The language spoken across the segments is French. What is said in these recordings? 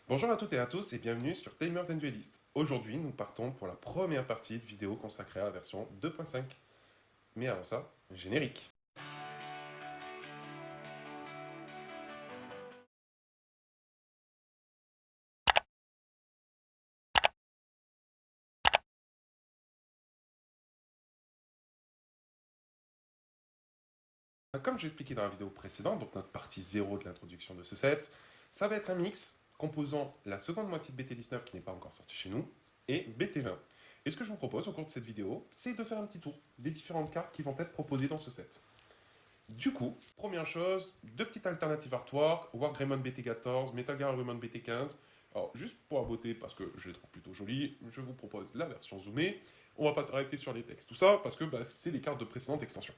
Bonjour à toutes et à tous et bienvenue sur Tamers and Duelists. Aujourd'hui, nous partons pour la première partie de vidéo consacrée à la version 2.5. Mais avant ça, générique. Comme j'ai expliqué dans la vidéo précédente, donc notre partie 0 de l'introduction de ce set, ça va être un mix composant la seconde moitié de BT19 qui n'est pas encore sortie chez nous et BT20. Et ce que je vous propose au cours de cette vidéo, c'est de faire un petit tour des différentes cartes qui vont être proposées dans ce set. Du coup, première chose, deux petites alternatives artwork, Wargreymon BT14, Metal Gear Agreement BT15. Alors, juste pour la beauté, parce que je les trouve plutôt jolies, je vous propose la version zoomée. On va pas s'arrêter sur les textes, tout ça, parce que c'est les cartes de précédentes extensions.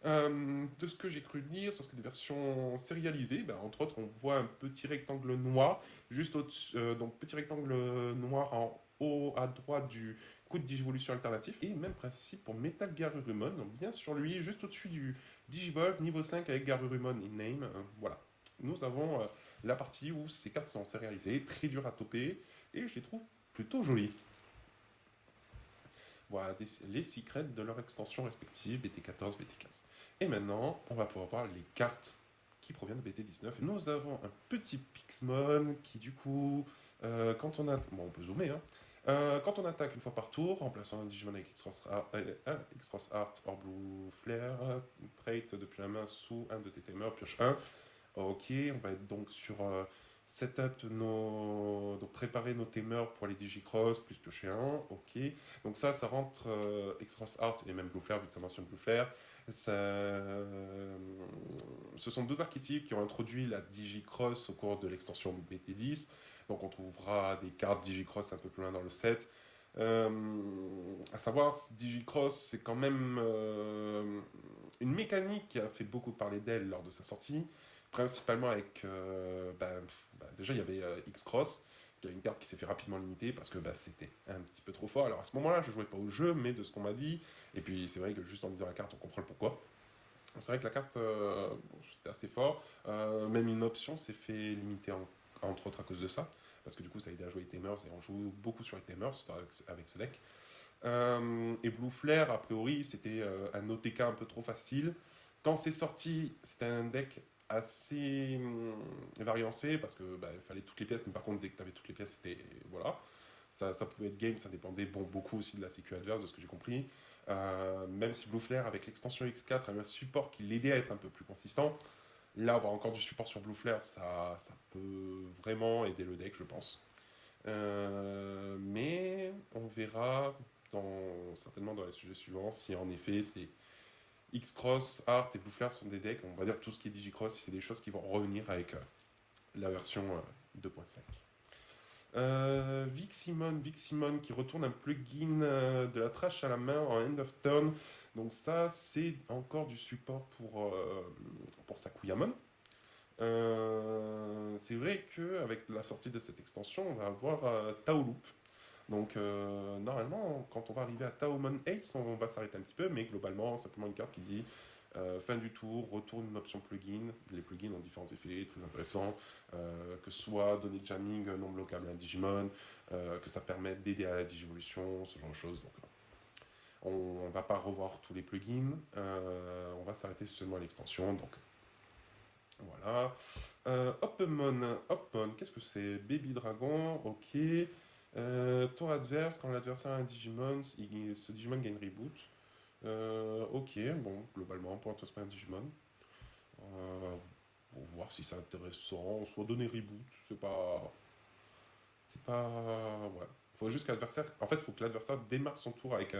De ce que j'ai cru lire, ce serait des versions sérialisées. Entre autres, on voit un petit rectangle noir, juste au-dessus, donc petit rectangle noir en haut à droite du coup de Digivolution alternatif. Et même principe pour Metal Gear Agreement, donc bien sur lui, juste au-dessus du Digivolve niveau 5 avec Garurumon in name. Voilà. Nous avons la partie où ces cartes sont sérialisées, très dures à toper, et je les trouve plutôt jolies. Voilà les secrets de leur extension respective, BT14, BT15. Et maintenant, on va pouvoir voir les cartes qui proviennent de BT19. Nous avons un petit Pixmon qui, du coup, quand on a. Bon, on peut zoomer, hein. Quand on attaque une fois par tour, remplaçant un Digimon avec X-Cross Art or Blue Flare, trait depuis la main sous un de tes timers, pioche 1. Ok, on va être donc sur setup donc préparer nos timers pour les Digicross, plus piocher 1, ok. Donc ça rentre X-Cross Art et même Blue Flare, vu que ça mentionne Blue Flare. Ça, ce sont deux archétypes qui ont introduit la Digicross au cours de l'extension BT10. Donc on trouvera des cartes Digicross un peu plus loin dans le set. À savoir, Digicross, c'est quand même une mécanique qui a fait beaucoup parler d'elle lors de sa sortie, principalement avec. Déjà, il y avait X-Cross, qui a une carte qui s'est fait rapidement limiter parce que c'était un petit peu trop fort. Alors à ce moment-là, je jouais pas au jeu, mais de ce qu'on m'a dit, et puis c'est vrai que juste en lisant la carte, on comprend le pourquoi. C'est vrai que la carte, c'était assez fort. Même une option s'est fait limiter, entre autres à cause de ça. Parce que du coup, ça a aidé à jouer les Tamers et on joue beaucoup sur les Tamers avec ce deck. Et Blue Flare, a priori, c'était un OTK un peu trop facile. Quand c'est sorti, c'était un deck assez variancé parce que il fallait toutes les pièces, mais par contre, dès que tu avais toutes les pièces, c'était. Voilà. Ça pouvait être game, ça dépendait beaucoup aussi de la sécu adverse, de ce que j'ai compris. Même si Blue Flare, avec l'extension X4, avait un support qui l'aidait à être un peu plus consistant, là, avoir encore du support sur Blue Flare, ça peut vraiment aider le deck, je pense. Mais on verra certainement dans les sujets suivants si en effet c'est X-Cross, Art et Blue Flare sont des decks, on va dire tout ce qui est Digicross, c'est des choses qui vont revenir avec la version 2.5. Viximon qui retourne un plugin de la trash à la main en end of turn. Donc ça, c'est encore du support pour Sakuyamon. C'est vrai qu'avec la sortie de cette extension, on va avoir Taoloop. Donc normalement, quand on va arriver à Taomon Ace, on va s'arrêter un petit peu, mais globalement, simplement une carte qui dit fin du tour, retourne une option plugin. Les plugins ont différents effets très intéressants, que ce soit donner jamming non bloquable à un Digimon, que ça permette d'aider à la Digivolution, ce genre de choses. Donc, on ne va pas revoir tous les plugins, on va s'arrêter seulement à l'extension. Donc voilà. Hopmon, qu'est-ce que c'est? Baby Dragon, ok. Tour adverse, quand l'adversaire a un Digimon, ce Digimon gagne reboot. Ok, bon, globalement, pour un un Digimon. Pour voir si c'est intéressant, soit donner reboot, c'est pas. C'est pas. Ouais. Faut juste que l'adversaire. En fait, il faut que l'adversaire démarre son tour avec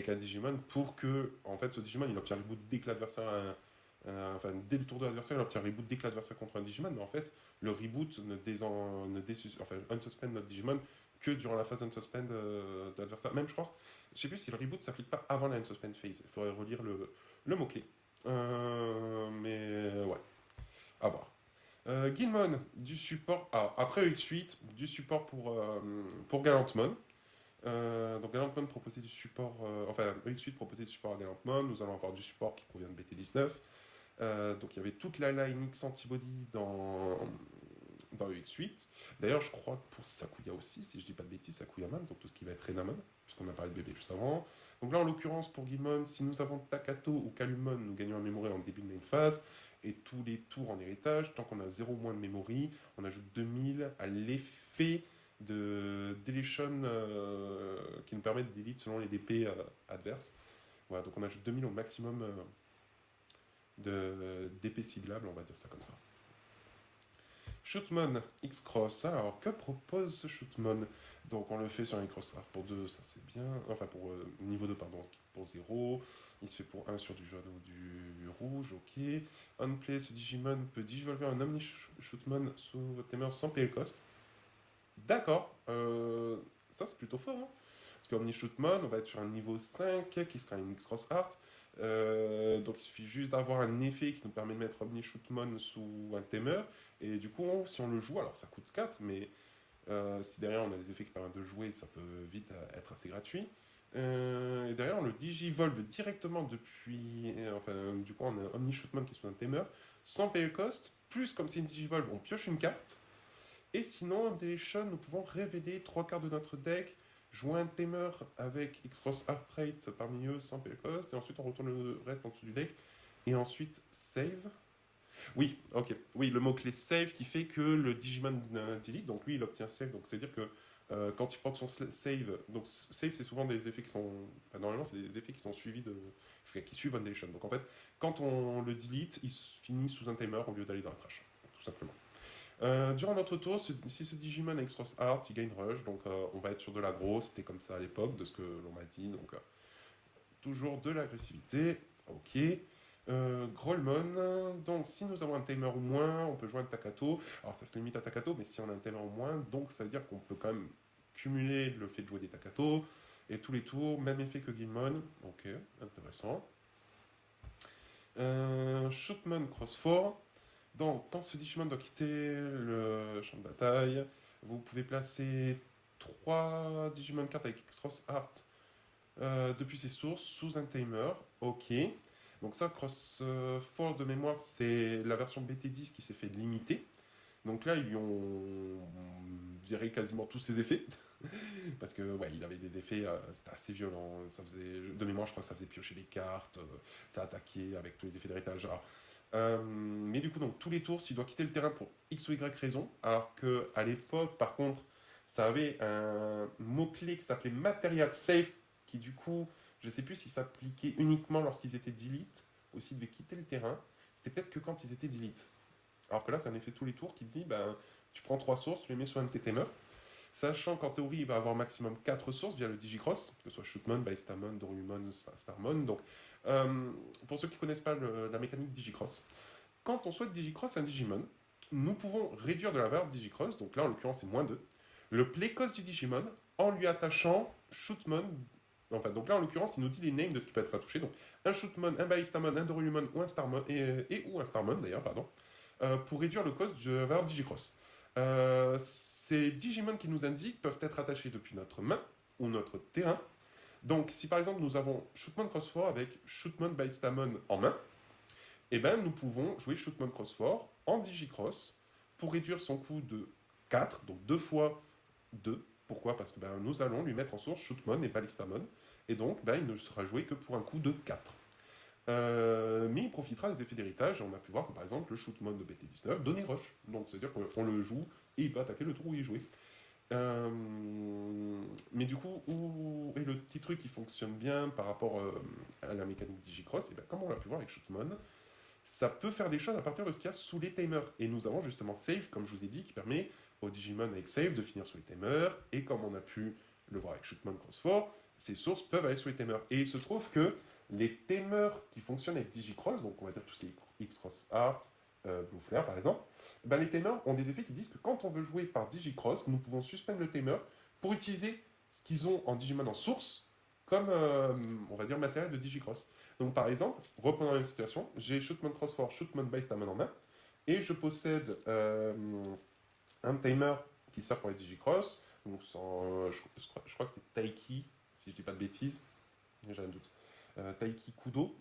un Digimon pour que, en fait, ce Digimon il obtient reboot dès que l'adversaire a enfin, dès le tour de l'adversaire, il obtient un reboot dès que l'adversaire contre un Digimon, mais en fait, le reboot enfin, unsuspend notre Digimon que durant la phase unsuspend de l'adversaire. Même, je crois, je sais plus si le reboot s'applique pas avant la unsuspend phase. Il faudrait relire le mot-clé. Mais ouais, à voir. Guilmon, du support. Ah, après X8, du support pour Galantmon. Donc Galantmon proposait du support, enfin X8 proposait du support à Galantmon, nous allons avoir du support qui provient de BT19. Donc il y avait toute la line X Antibody dans EX8. D'ailleurs, je crois que pour Sakuya aussi, si je dis pas de bêtises, Sakuyaman, donc tout ce qui va être Renamon, puisqu'on a parlé de bébé juste avant. Donc là, en l'occurrence, pour Guilmon, si nous avons Takato ou Kalumon, nous gagnons un memory en début de main phase, et tous les tours en héritage, tant qu'on a 0 moins de memory, on ajoute 2000 à l'effet de deletion qui nous permet de delete selon les DP adverses. Voilà, donc on ajoute 2000 au maximum d'épée ciblable, on va dire ça comme ça. Shootmon X-Cross. Alors, que propose ce Shootmon? Donc, on le fait sur un X-Cross pour 2, ça c'est bien. Enfin, pour niveau 2, pardon, pour 0. Il se fait pour 1 sur du jaune ou du rouge, ok. On play, ce Digimon peut digivolver un Omni Shootmon sous votre timer sans payer le cost. D'accord, ça c'est plutôt fort, hein. Parce qu'Omni Shootmon, on va être sur un niveau 5 qui sera une X-Cross Art. Donc il suffit juste d'avoir un effet qui nous permet de mettre Omni Shootmon sous un Tamer. Et du coup, si on le joue, alors ça coûte 4, mais si derrière on a des effets qui permettent de jouer, ça peut vite être assez gratuit. Et derrière, on le digivolve directement depuis. Enfin, du coup, on a Omni Shootmon qui est sous un Tamer, sans payer le cost. Plus, comme c'est une digivolve, on pioche une carte. Et sinon, en deletion, nous pouvons révéler 3 cartes de notre deck, jouer un Tamer avec X-Cross Art Rate parmi eux sans payer le cost, et ensuite on retourne le reste en dessous du deck, et ensuite save. Oui, ok. Oui, le mot-clé save qui fait que le Digimon delete, donc lui il obtient save, donc c'est-à-dire que quand il proc son save, donc save c'est souvent des effets qui sont. Enfin, normalement c'est des effets qui sont suivis de. Enfin, qui suivent Annihilation. Donc en fait, quand on le delete, il finit sous un timer au lieu d'aller dans la trash, tout simplement. Durant notre tour, si ce Digimon a X-Cross Art, il gagne Rush, donc on va être sur de l'aggro, c'était comme ça à l'époque, de ce que l'on m'a dit, donc toujours de l'agressivité, ok. Grolmon, donc si nous avons un timer ou moins, on peut jouer un Takato, alors ça se limite à Takato, mais si on a un timer ou moins, donc ça veut dire qu'on peut quand même cumuler le fait de jouer des Takato, et tous les tours, même effet que Guilmon, ok, intéressant. Shootmon Cross 4, donc, quand ce Digimon doit quitter le champ de bataille, vous pouvez placer 3 Digimon cartes avec X-Cross Art depuis ses sources sous un timer. Ok. Donc ça, Cross 4 de mémoire, c'est la version BT10 qui s'est fait limiter. Donc là, ils lui ont viré quasiment tous ses effets. Parce que ouais, il avait des effets, c'était assez violent. Ça faisait, de mémoire, je crois que ça faisait piocher les cartes, ça attaquait avec tous les effets d'héritage. Mais du coup, donc, tous les tours, s'il doit quitter le terrain pour X ou Y raison, alors qu'à l'époque, par contre, ça avait un mot-clé qui s'appelait Material Safe, qui du coup, je ne sais plus si ça s'appliquait uniquement lorsqu'ils étaient delete, ou s'ils devaient quitter le terrain. C'était peut-être que quand ils étaient delete. Alors que là, c'est un effet tous les tours qui dit, ben, tu prends 3 sources, tu les mets sur un de tes tamers, sachant qu'en théorie, il va avoir maximum 4 sources via le Digicross, que ce soit Shootmon, Baistamon, Dorumon, Starmon. Donc, pour ceux qui ne connaissent pas la mécanique Digicross, quand on souhaite Digicross un Digimon, nous pouvons réduire de la valeur de Digicross, donc là en l'occurrence c'est -2, le play cost du Digimon en lui attachant Shootmon. Enfin, donc là en l'occurrence il nous dit les names de ce qui peut être attouché, donc un Shootmon, un Baistamon, un Dorumon ou un Starmon, ou un Starmon d'ailleurs, pardon, pour réduire le cost de la valeur de Digicross. Ces Digimon qui nous indiquent peuvent être attachés depuis notre main ou notre terrain. Donc, si par exemple nous avons Shootmon Cross 4 avec Shootmon Baistamon en main, eh ben, nous pouvons jouer Shootmon Cross 4 en Digicross pour réduire son coût de 4, donc 2 fois 2. Pourquoi? Parce que ben, nous allons lui mettre en source Shootmon et Balistamon, et donc ben, il ne sera joué que pour un coût de 4. Mais il profitera des effets d'héritage. On a pu voir que par exemple le Shootmon de BT19 donnait Rush. Donc c'est-à-dire qu'on le joue et il peut attaquer le tour où il est joué. Mais du coup, où est le petit truc qui fonctionne bien par rapport à la mécanique Digicross? Et bien, comme on l'a pu voir avec Shootmon, ça peut faire des choses à partir de ce qu'il y a sous les timers. Et nous avons justement Save, comme je vous ai dit, qui permet au Digimon avec Save de finir sous les timers. Et comme on a pu le voir avec Shootmon Cross 4, ces sources peuvent aller sous les timers. Et il se trouve que les timers qui fonctionnent avec Digicross, donc on va dire tout ce qui est X-Cross Art, Blue Flare par exemple, ben les timers ont des effets qui disent que quand on veut jouer par Digicross, nous pouvons suspendre le timer pour utiliser ce qu'ils ont en Digimon en source comme, on va dire, matériel de Digicross. Donc par exemple, reprenons la situation, j'ai Shootmon Cross 4, Shootmon Baistamon en main, et je possède un timer qui sert pour les Digicross, donc je crois que c'est Taiki, si je dis pas de bêtises, j'ai un doute. Taiki Kudo,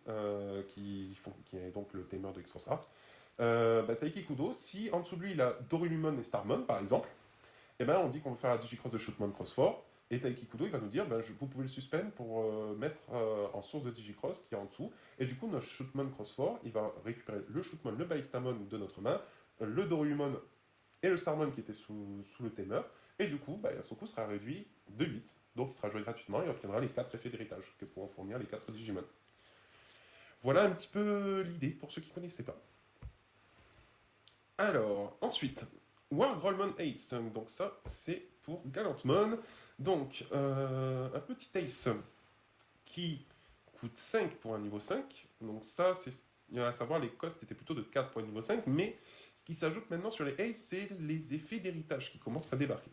qui est donc le timer de X-Cross Art. Taiki Kudo, si en dessous de lui il a Dorumon et Starmon par exemple, et ben on dit qu'on veut faire la Digicross de Shootmon Cross-4, et Taiki Kudo il va nous dire vous pouvez le suspendre pour mettre en source de Digicross qui est en dessous, et du coup notre Shootmon Cross-4 il va récupérer le Shootmon, le Ballistamon de notre main, le Dorumon et le Starmon qui était sous le Tamer, et du coup son coût sera réduit de 8, donc il sera joué gratuitement et obtiendra les 4 effets d'héritage que pourront fournir les 4 Digimon. Voilà un petit peu l'idée pour ceux qui ne connaissaient pas. Alors, ensuite, War Grolmon Ace. Donc ça, c'est pour Galantmon. Donc, un petit Ace qui coûte 5 pour un niveau 5. Donc ça, c'est à savoir, les costs étaient plutôt de 4 pour un niveau 5. Mais ce qui s'ajoute maintenant sur les Ace, c'est les effets d'héritage qui commencent à débarquer.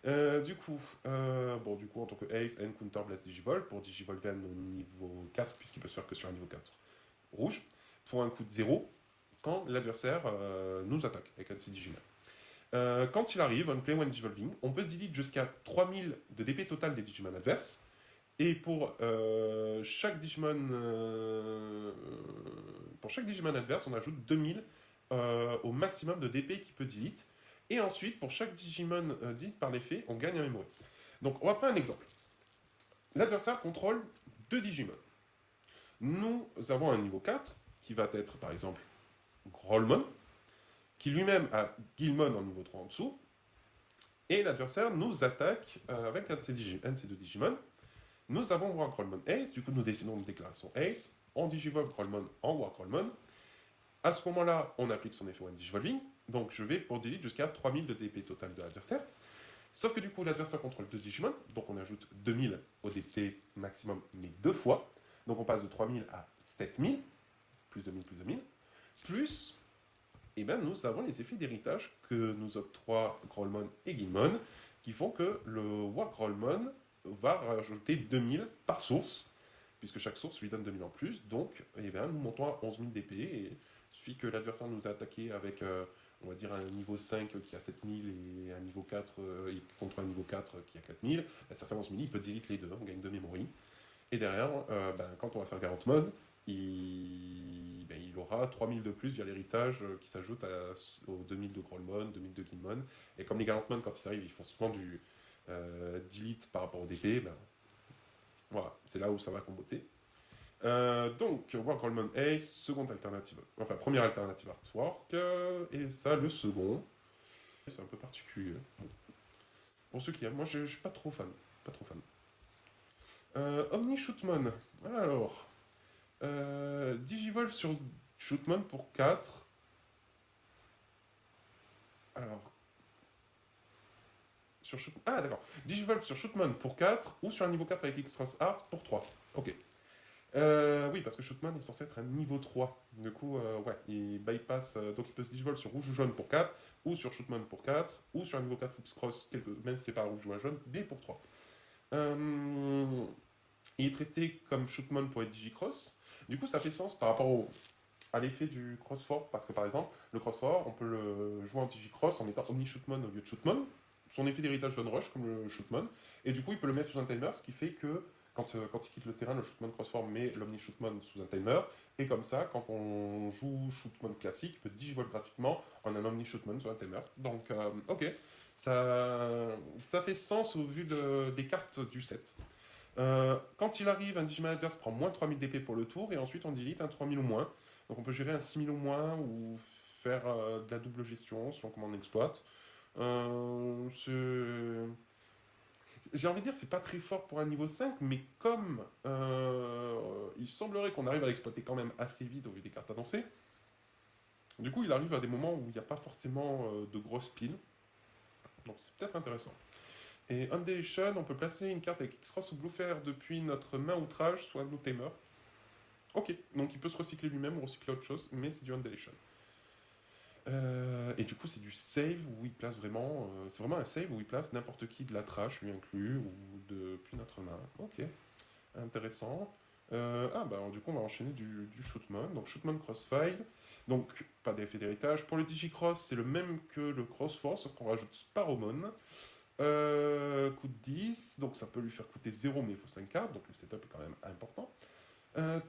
Du coup, en tant que Ace, N Counter Blast Digivolve, pour Digivolve N au niveau 4, puisqu'il peut se faire que sur un niveau 4 rouge, pour un coût de 0, quand l'adversaire nous attaque avec un de ses Digimon. Quand il arrive, on play when Digivolving, on peut delete jusqu'à 3000 de DP total des Digimon adverses, et pour chaque Digimon adverse, on ajoute 2000 au maximum de DP qu'il peut delete. Et ensuite, pour chaque Digimon delete par l'effet, on gagne un memory. Donc, on va prendre un exemple. L'adversaire contrôle 2 Digimon. Nous avons un niveau 4, qui va être, par exemple, Grolmon, qui lui-même a Guilmon en niveau 3 en dessous, et l'adversaire nous attaque avec un de ces deux Digimon. Nous avons War Grolmon Ace, du coup nous décidons de déclarer son Ace, on Digivolve Grolmon en War Grolmon. À ce moment-là, on applique son effet One Digivolving, donc je vais pour delete jusqu'à 3000 de DP total de l'adversaire. Sauf que du coup, l'adversaire contrôle 2 Digimon, donc on ajoute 2000 au DP maximum, mais 2 fois. Donc on passe de 3000 à 7000, plus 2000, plus 2000. Plus, nous avons les effets d'héritage que nous octroient Grolmon et Guilmon, qui font que le War Grolmon va rajouter 2000 par source, puisque chaque source lui donne 2000 en plus. Donc, nous montons à 11 000 DP, et il suffit que l'adversaire nous a attaqué avec, on va dire, un niveau 5 qui a 7000 et un niveau 4 contre un niveau 4 qui a 4000, ça fait 11 000, il peut delete les deux, on gagne 2 memory. Et derrière, quand on va faire Garant Mode, il aura 3000 de plus via l'héritage qui s'ajoute aux 2000 de Grolmon, 2000 de Guilmon. Et comme les Garantmon, quand ils arrivent, ils font souvent du delete par rapport au DP, voilà, c'est là où ça va comboter. Donc, War Grolmon Ace, seconde alternative, enfin première alternative artwork, et ça le second. C'est un peu particulier. Pour ceux qui aiment, moi je suis pas trop fan. Pas trop fan. Omni Shootmon. Alors, Digivolve sur Shootmon pour 4. Alors. D'accord. Digivolve sur Shootmon pour 4 ou sur un niveau 4 avec X-Cross Art pour 3. Ok. Oui, parce que Shootmon est censé être un niveau 3. Du coup, il bypass. Donc il peut se Digivolve sur rouge ou jaune pour 4, ou sur Shootmon pour 4, ou sur un niveau 4 X-Cross, même si c'est pas rouge ou jaune, B pour 3. Il est traité comme Shootmon pour être Digicross. Du coup, ça fait sens par rapport à l'effet du Cross-4, parce que par exemple, le Cross-4, on peut le jouer en Digicross en mettant Omni Shootmon au lieu de Shootmon. Son effet d'héritage donne rush comme le Shootmon, et du coup, il peut le mettre sous un timer, ce qui fait que quand il quitte le terrain, le Shootmon Cross-4 met l'Omni Shootmon sous un timer, et comme ça, quand on joue Shootmon classique, il peut Digivolve gratuitement en un Omni Shootmon sous un timer. Donc, ok, ça fait sens au vu des cartes du set. Quand il arrive, un Digimon adverse prend moins 3000 DP pour le tour, et ensuite on delete un 3000 ou moins. Donc on peut gérer un 6000 ou moins, ou faire de la double gestion, selon comment on exploite. J'ai envie de dire, c'est pas très fort pour un niveau 5, mais comme il semblerait qu'on arrive à l'exploiter quand même assez vite au vu des cartes annoncées, du coup il arrive à des moments où il n'y a pas forcément de grosses piles. Donc c'est peut-être intéressant. Et Undeletion, on peut placer une carte avec X-Cross ou Bluefair depuis notre main outrage, soit nos Tamer. Ok, donc il peut se recycler lui-même ou recycler autre chose, mais c'est du Undeletion. Et du coup, c'est du save où il place vraiment. C'est vraiment un save où il place n'importe qui de la trash, lui inclus, ou depuis notre main. Ok, intéressant. Alors, du coup, on va enchaîner du Shootmon. Donc, Shootmon Crossfire. Donc, pas d'effet d'héritage. Pour le Digicross, c'est le même que le Crossforce, sauf qu'on rajoute Sparrowmon. Coûte 10, donc ça peut lui faire coûter 0, mais il faut 5 cartes, donc le setup est quand même important.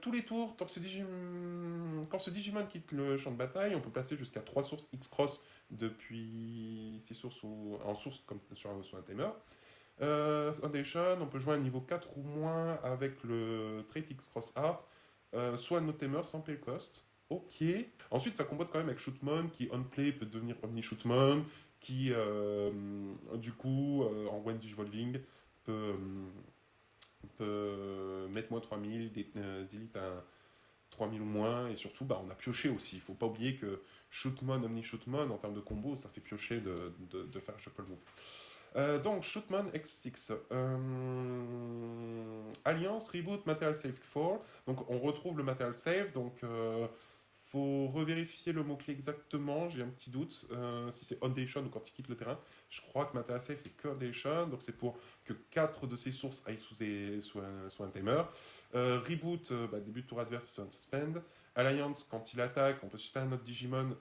Tous les tours, quand ce Digimon quitte le champ de bataille, on peut passer jusqu'à 3 sources X-Cross depuis 6 sources ou en source comme sur un timer. Foundation, on peut jouer à un niveau 4 ou moins avec le trait X-Cross Art, soit no timer sans pay le cost. Ok. Ensuite, ça combote quand même avec Shootmon qui on play peut devenir Omni Shootmon, qui du coup en When Digivolving peut, peut mettre moins 3000, delete un 3000 ou moins, et surtout bah, on a pioché aussi. Il faut pas oublier que Shootmon, Omni Shootmon, en termes de combo, ça fait piocher de faire Shuffle Move. Donc, Shootman X6. Alliance, Reboot, Material Save 4. Donc, on retrouve le Material Save. Donc, faut revérifier le mot-clé exactement. J'ai un petit doute si c'est Foundation ou quand il quitte le terrain. Je crois que Material Save, c'est que Foundation. Donc, c'est pour que 4 de ses sources aillent sous un timer. Reboot, début de tour adverse, c'est un suspend. Alliance, quand il attaque, on peut suspendre notre Digimon.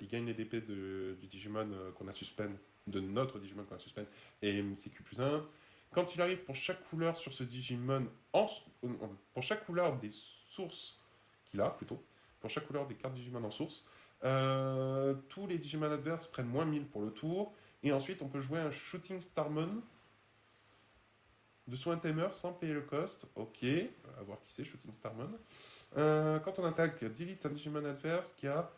Il gagne les DP du Digimon qu'on a suspend, de notre Digimon qu'on a suspend, et MCQ plus 1. Quand il arrive pour chaque couleur sur ce Digimon, pour chaque couleur des sources qu'il a, plutôt, pour chaque couleur des cartes Digimon en source, tous les Digimon adverses prennent moins 1000 pour le tour, et ensuite on peut jouer un Shooting Starmon de soin timer sans payer le cost. Ok, à voir qui c'est, Shooting Starmon. Quand on attaque, delete un Digimon adverse qui a.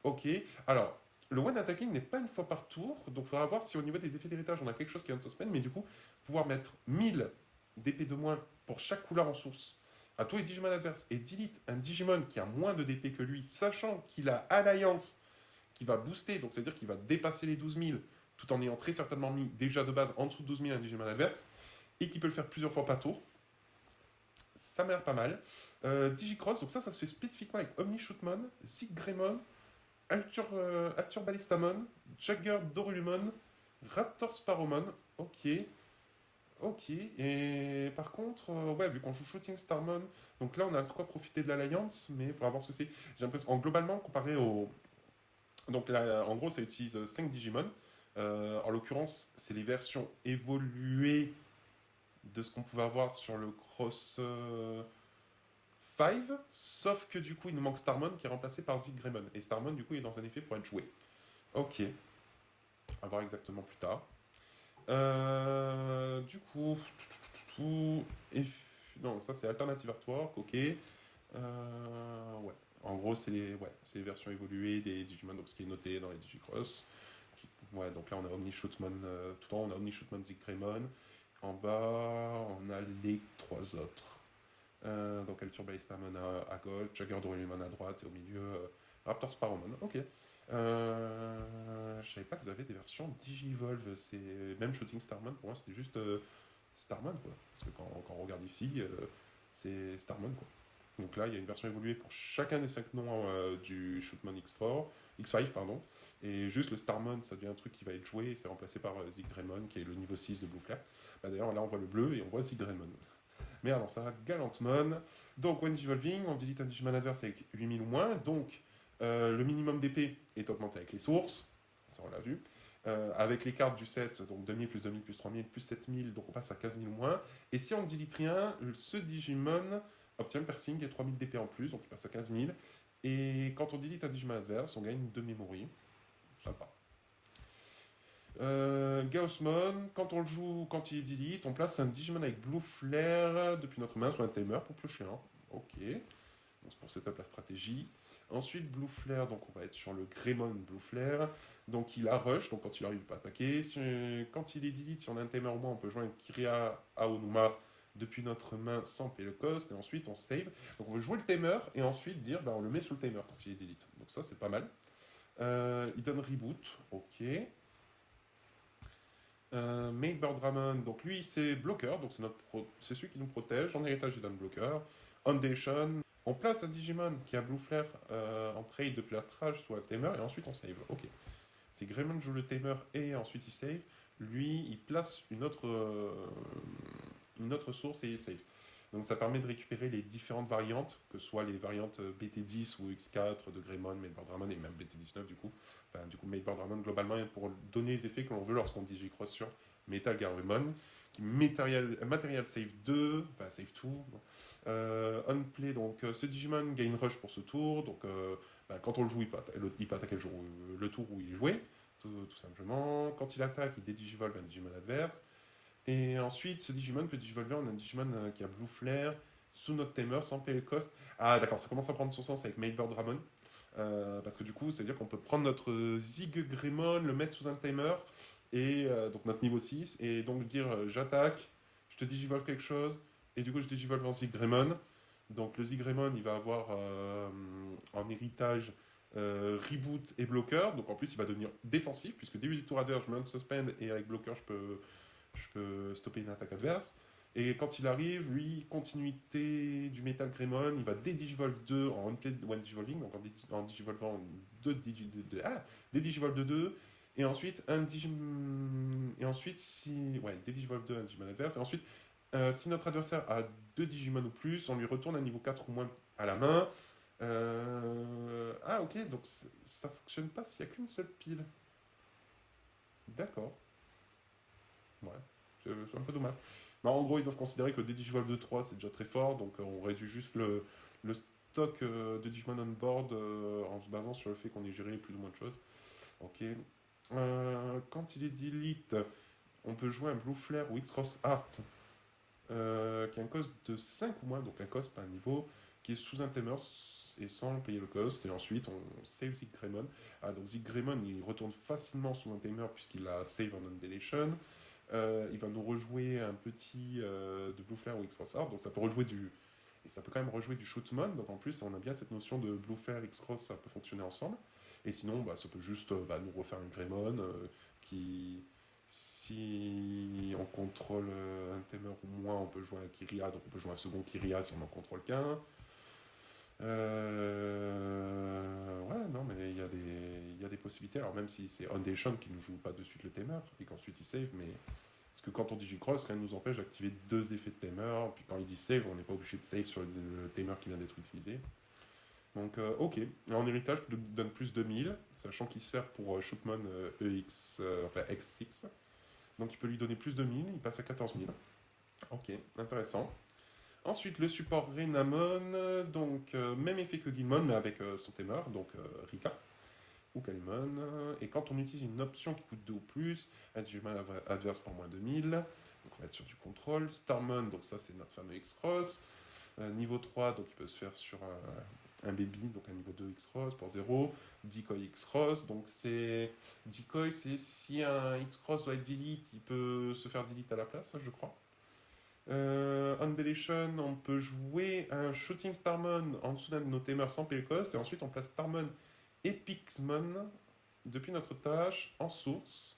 Ok, alors. Le one attacking n'est pas une fois par tour, donc il faudra voir si au niveau des effets d'héritage on a quelque chose qui est unsuspend, mais du coup, pouvoir mettre 1000 d'épée de moins pour chaque couleur en source à tous les Digimon adverses et delete un Digimon qui a moins de DP que lui, sachant qu'il a Alliance qui va booster, donc c'est-à-dire qu'il va dépasser les 12 000 tout en ayant très certainement mis déjà de base en dessous de 12 000 un Digimon adverse et qui peut le faire plusieurs fois par tour. Ça m'a l'air pas mal. Digicross, donc ça se fait spécifiquement avec Omni Shootmon, Zigreymon, Altur Ballistamon, Jagger Dorulumon, Raptor Sparrowmon. Ok. Ok. Et par contre, ouais, vu qu'on joue Shooting Starmon, donc là on a de quoi profiter de l'Alliance, mais il faudra voir ce que c'est. J'ai l'impression, globalement, comparé au. Donc là, en gros, ça utilise 5 Digimon. En l'occurrence, c'est les versions évoluées de ce qu'on pouvait avoir sur le Cross 5, sauf que du coup, il nous manque Starmon qui est remplacé par Zigreymon. Et Starmon, du coup, est dans un effet pour être joué. Ok, on va voir exactement plus tard. Du coup, non, ça c'est Alternative Artwork, ok. Ouais. En gros, c'est les versions évoluées des Digimon, donc ce qui est noté dans les Digicross. Ouais, donc là on a Omni Shootmon, tout en haut on a Omni Shootmon Zigreymon. En bas, on a les 3 autres. Donc Altur Ballistamon à gauche, Jagger Dorulumon à droite, et au milieu, Raptor Sparrowmon. Ok. Je savais pas qu'ils avaient des versions Digivolve. C'est même Shooting Starmon, pour moi c'était juste Starmon, quoi. Parce que quand on regarde ici, c'est Starmon, quoi. Donc là, il y a une version évoluée pour chacun des 5 noms du Shootmon X5, pardon. Et juste le Starmon, ça devient un truc qui va être joué et c'est remplacé par Zigreymon, qui est le niveau 6 de Blue Flare. D'ailleurs, là, on voit le bleu et on voit Zigreymon. Mais avant ça, Galantmon. Donc, when Digivolving, on delete un Digimon adverse avec 8000 ou moins. Donc, le minimum d'épée est augmenté avec les sources. Ça, on l'a vu. Avec les cartes du set, donc 2000 plus 2000 plus 3000 plus 7000, donc on passe à 15 000 ou moins. Et si on delete rien, ce Digimon obtient le piercing et 3000 d'épée en plus, donc il passe à 15 000. Et quand on delete un Digimon adverse, on gagne 2 memory. Sympa. Gaussmon, quand on le joue, quand il est delete, on place un Digimon avec Blue Flare depuis notre main sur un timer pour piocher un. Ok. Donc c'est pour setup la stratégie. Ensuite, Blue Flare, donc on va être sur le Greymon Blue Flare. Donc il a Rush, donc quand il arrive, il peut attaquer. Quand il est delete, si on a un timer au moins, on peut jouer un Kiria Aonuma depuis notre main sans payer le cost. Et ensuite, on save. Donc on veut jouer le timer et ensuite dire, on le met sous le timer quand il est delete. Donc ça, c'est pas mal. Il donne Reboot, ok. Mailbird Ramon, donc lui c'est bloqueur, donc c'est celui qui nous protège. En héritage, il donne bloqueur. Foundation, on place un Digimon qui a Blue Flare en trade depuis la trage soit tamer et ensuite on save. Ok. C'est Greymon joue le tamer et ensuite il save. Lui, il place une autre source et il save. Donc ça permet de récupérer les différentes variantes, que ce soit les variantes BT10 ou X4 de Greymon, Mailbird Ramon et même BT19 du coup. Enfin, du coup, Mailbird Ramon globalement pour donner les effets que l'on veut lorsqu'on digicross sur Metal Garurumon, qui Material Save 2, enfin Save 2, on play, donc ce Digimon gain rush pour ce tour, donc quand on le joue, il peut attaquer le tour où il est joué, tout simplement. Quand il attaque, il dédigivolve un Digimon adverse. Et ensuite, ce Digimon peut digivolver en un Digimon qui a Blue Flare sous notre timer sans payer le cost. Ah d'accord, ça commence à prendre son sens avec Mailbird Ramon. Parce que du coup, c'est-à-dire qu'on peut prendre notre Zig Greymon, le mettre sous un timer, et donc notre niveau 6, et donc dire j'attaque, je te digivolve quelque chose, et du coup je digivolve en Zig Greymon. Donc le Zig Greymon, il va avoir en héritage reboot et bloqueur, donc en plus il va devenir défensif, puisque début du tour adverse, je me suspend, et avec bloqueur, je peux stopper une attaque adverse. Et quand il arrive, lui, continuité du Metal Greymon, il va dédigivolve 2 en one-play one digivolving, donc en digivolvant des digivolves de 2, et ensuite et ensuite si dédigivolve 2 un Digimon adverse, et ensuite si notre adversaire a 2 Digimon ou plus, on lui retourne un niveau 4 ou moins à la main. Ah ok, donc ça fonctionne pas s'il n'y a qu'une seule pile. D'accord. Ouais, c'est un peu dommage. Mais en gros, ils doivent considérer que des Digivolve de 3, c'est déjà très fort, donc on réduit juste le stock de Digimon on board en se basant sur le fait qu'on ait géré plus ou moins de choses. Ok. Quand il est delete, on peut jouer un Blue Flare ou X-Cross Art qui a un cost de 5 ou moins, donc un cost pas un niveau, qui est sous un timer et sans payer le cost. Et ensuite, on save Zig Greymon. Ah, donc Zig Greymon, il retourne facilement sous un timer puisqu'il a save en undeletion. Il va nous rejouer un petit de Blue Flare ou X-Cross Art, donc ça peut rejouer du. Et ça peut quand même rejouer du Shootmon, donc en plus on a bien cette notion de Blue Flare, X-Cross, ça peut fonctionner ensemble. Et sinon, ça peut juste nous refaire un Greymon qui, si on contrôle un Tamer ou moins, on peut jouer un Kiria, donc on peut jouer un second Kiria si on en contrôle qu'un. Ouais, non, mais il y a des possibilités. Alors, même si c'est Foundation qui ne joue pas de suite le Tamer, et qu'ensuite il save, mais. Parce que quand on digicross, rien ne nous empêche d'activer deux effets de Tamer, puis quand il dit save, on n'est pas obligé de save sur le Tamer qui vient d'être utilisé. Donc, ok. En héritage, je donne plus de 1000, sachant qu'il sert pour Shootmon enfin X6. Donc, il peut lui donner plus de 1000, il passe à 14 000. Ok, intéressant. Ensuite, le support Renamon, donc même effet que Guilmon, mais avec son Tamer, donc Rika ou Kalimon. Et quand on utilise une option qui coûte 2 ou plus, un Digimon adverse pour moins de 1000, donc on va être sur du contrôle. Starmon, donc ça c'est notre fameux X-Cross. Niveau 3, donc il peut se faire sur un baby, donc un niveau 2 X-Cross pour 0. Decoy X-Cross, donc c'est. Decoy, c'est si un X-Cross doit être delete, il peut se faire delete à la place, je crois. Undeletion, on peut jouer un Shooting Starmon en dessous d'un de nos tamers sans payer le cost, et ensuite on place Starmon et Pixmon depuis notre tâche en source.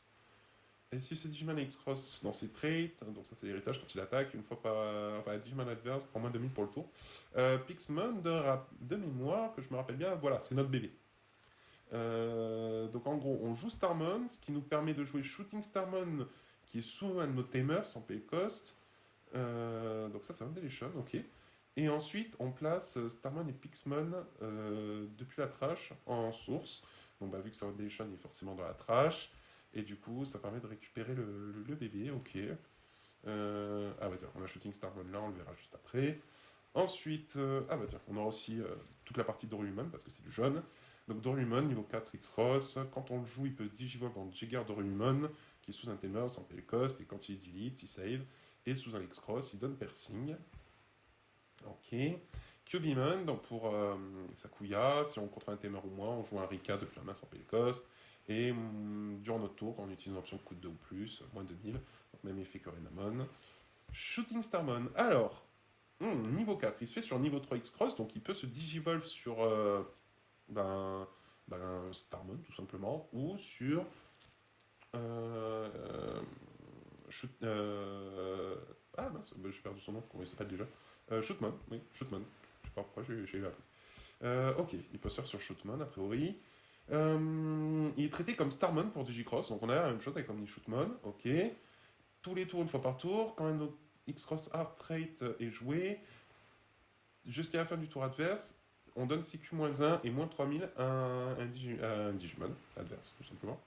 Et si ce Digimon X-Cross dans ses traits, donc ça c'est l'héritage quand il attaque, une fois par. Enfin, Digimon adverse prend moins de 1000 pour le tour. Pixmon, de mémoire, que je me rappelle bien, voilà, c'est notre bébé. Donc en gros, on joue Starmon, ce qui nous permet de jouer Shooting Starmon qui est sous un de nos tamers sans payer le cost. Donc ça c'est Undeletion, ok. Et ensuite on place Starmon et Pixmon depuis la trash en source. Donc vu que c'est Undeletion, il est forcément dans la trash. Et du coup ça permet de récupérer le bébé, ok. On a Shooting Starmon là, on le verra juste après. Ensuite, on aura aussi toute la partie Dorumon parce que c'est du jaune. Donc Dorumon, niveau 4 X-Cross, quand on le joue, il peut se digivolve en Jagger Dorumon, qui est sous un tamer sans payer le cost, et quand il est delete, il save. Et sous un X-Cross, il donne piercing. Ok. Cubimon, donc pour Sakuya, si on contrôle un tamer ou moins, on joue un Rika depuis la main sans payer le cost. Et durant notre tour, quand on utilise une option qui coûte 2 ou plus, moins de 1000, donc même effet que Renamon. Shooting Starmon, alors, niveau 4, il se fait sur niveau 3 X-Cross, donc il peut se digivolve sur Starmon tout simplement, ou sur j'ai perdu son nom, comment il s'appelle déjà Shootmon, oui, Shootmon. Je sais pas pourquoi j'ai eu appris. Ok, il peut se faire sur Shootmon a priori. Il est traité comme Starmon pour Digicross, donc on a la même chose avec Omni Shootmon, ok. Tous les tours, une fois par tour, quand X-Cross Art Trait est joué, jusqu'à la fin du tour adverse, on donne CQ-1 et moins 3000 à un Digimon adverse, tout simplement.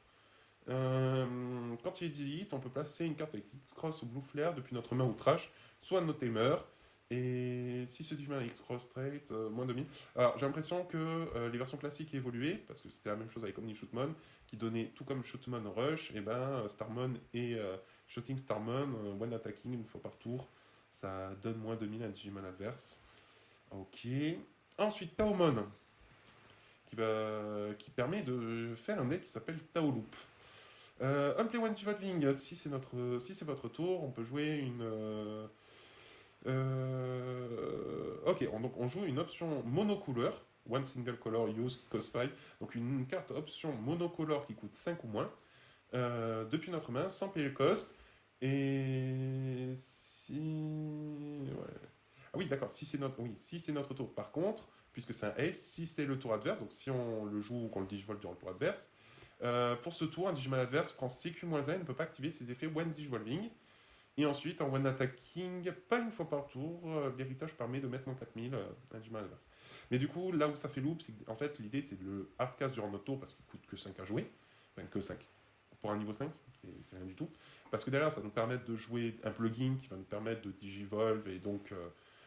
Quand il est delete, on peut placer une carte avec X-Cross ou Blue Flare depuis notre main ou trash, soit nos tamers. Et si ce Digimon a X-Cross straight, moins 2000. Alors j'ai l'impression que les versions classiques ont évolué, parce que c'était la même chose avec Omni Shootmon, qui donnait tout comme Shootmon Rush, et ben Starmon et Shooting Starmon, one attacking une fois par tour, ça donne moins 2000 à un Digimon adverse. Ok. Ensuite, Taomon, qui permet de faire un deck qui s'appelle Tao Loop. Unplay One Digivolving, si c'est votre tour, on peut jouer une. Ok, donc on joue une option monocouleur, one single color use cost 5, donc une carte option monocolore qui coûte 5 ou moins, depuis notre main, sans payer le cost. Et si. Ouais. Ah oui, d'accord, si c'est notre tour. Par contre, puisque c'est un ace, si c'est le tour adverse, donc si on le joue ou qu'on le digivole durant le tour adverse, pour ce tour, un Digimon adverse prend CQ-1 et ne peut pas activer ses effets One Digivolving. Et ensuite, en One Attacking, pas une fois par tour, l'héritage permet de mettre moins 4000 à un Digimon adverse. Mais du coup, là où ça fait loop, c'est qu'en fait, l'idée c'est de le hardcast durant notre tour parce qu'il coûte que 5 à jouer. Enfin, que 5. Pour un niveau 5, c'est rien du tout. Parce que derrière, ça va nous permettre de jouer un plugin qui va nous permettre de digivolve et donc.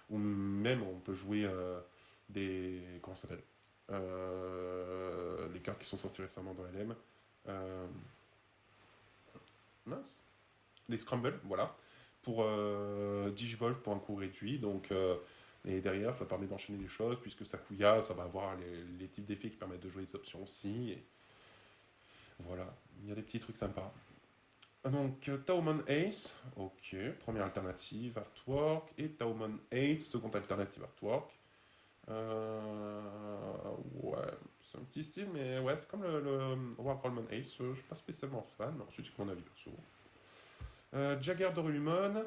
Ou même, on peut jouer des. Comment ça s'appelle les cartes qui sont sorties récemment dans LM. Mince. Les Scramble, voilà. Pour Digivolve pour un coût réduit. Donc, et derrière, ça permet d'enchaîner les choses, puisque Sakuya, ça va avoir les types d'effets qui permettent de jouer les options aussi. Et voilà, il y a des petits trucs sympas. Donc, Taomon Ace, ok, première alternative, artwork. Et Taomon Ace, seconde alternative, artwork. Ouais, c'est un petit style, mais ouais, c'est comme le Warcraftman Ace, je suis pas spécialement fan, mais ensuite c'est mon avis perso. Jagger Dorumon,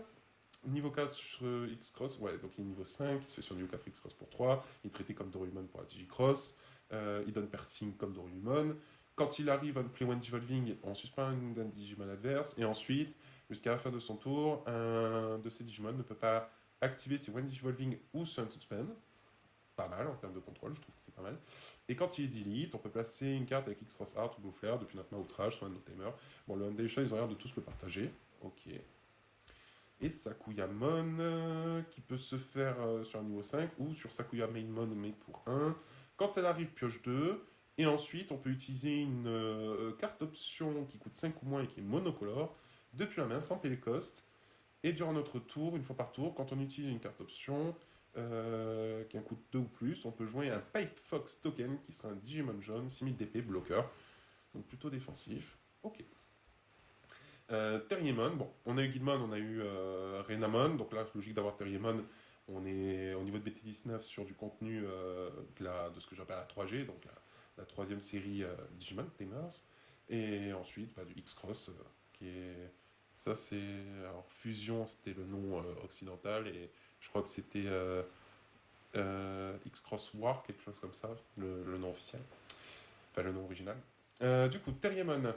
niveau 4 sur X-Cross, ouais, donc il est niveau 5, il se fait sur niveau 4 X-Cross pour 3, il est traité comme Dorumon pour la Digicross, il donne piercing comme Dorumon. Quand il arrive à Play One Digivolving, on suspend un Digimon adverse, et ensuite, jusqu'à la fin de son tour, un de ses Digimon ne peut pas activer ses One Digivolving ou Sun Suspend. Pas mal en termes de contrôle, je trouve que c'est pas mal. Et quand il est delete, on peut placer une carte avec X-Cross Art ou Blue Flare depuis notre main outrage sur un de nos timers. Bon, le Undead, ils ont l'air de tous le partager. Ok. Et Sakuyamon, qui peut se faire sur un niveau 5 ou sur Sakuya Mainmon, mais pour 1. Quand elle arrive, pioche 2. Et ensuite, on peut utiliser une carte option qui coûte 5 ou moins et qui est monocolore depuis la main sans payer les costs. Et durant notre tour, une fois par tour, quand on utilise une carte option qui en coûte 2 ou plus, on peut jouer un Pipe Fox Token qui sera un Digimon jaune, 6000 d'épée, bloqueur. Donc plutôt défensif. Ok. Terriermon, bon, on a eu Guildmon, on a eu Renamon, donc là, c'est logique d'avoir Terriermon. On est au niveau de BT19 sur du contenu de ce que j'appelle la 3G, donc la troisième série Digimon, Tamers. Et ensuite, du X-Cross, qui est. Ça, c'est. Alors, Fusion, c'était le nom occidental, et je crois que c'était X-Cross War, quelque chose comme ça, le nom officiel. Enfin, le nom original. Du coup, Terriermon,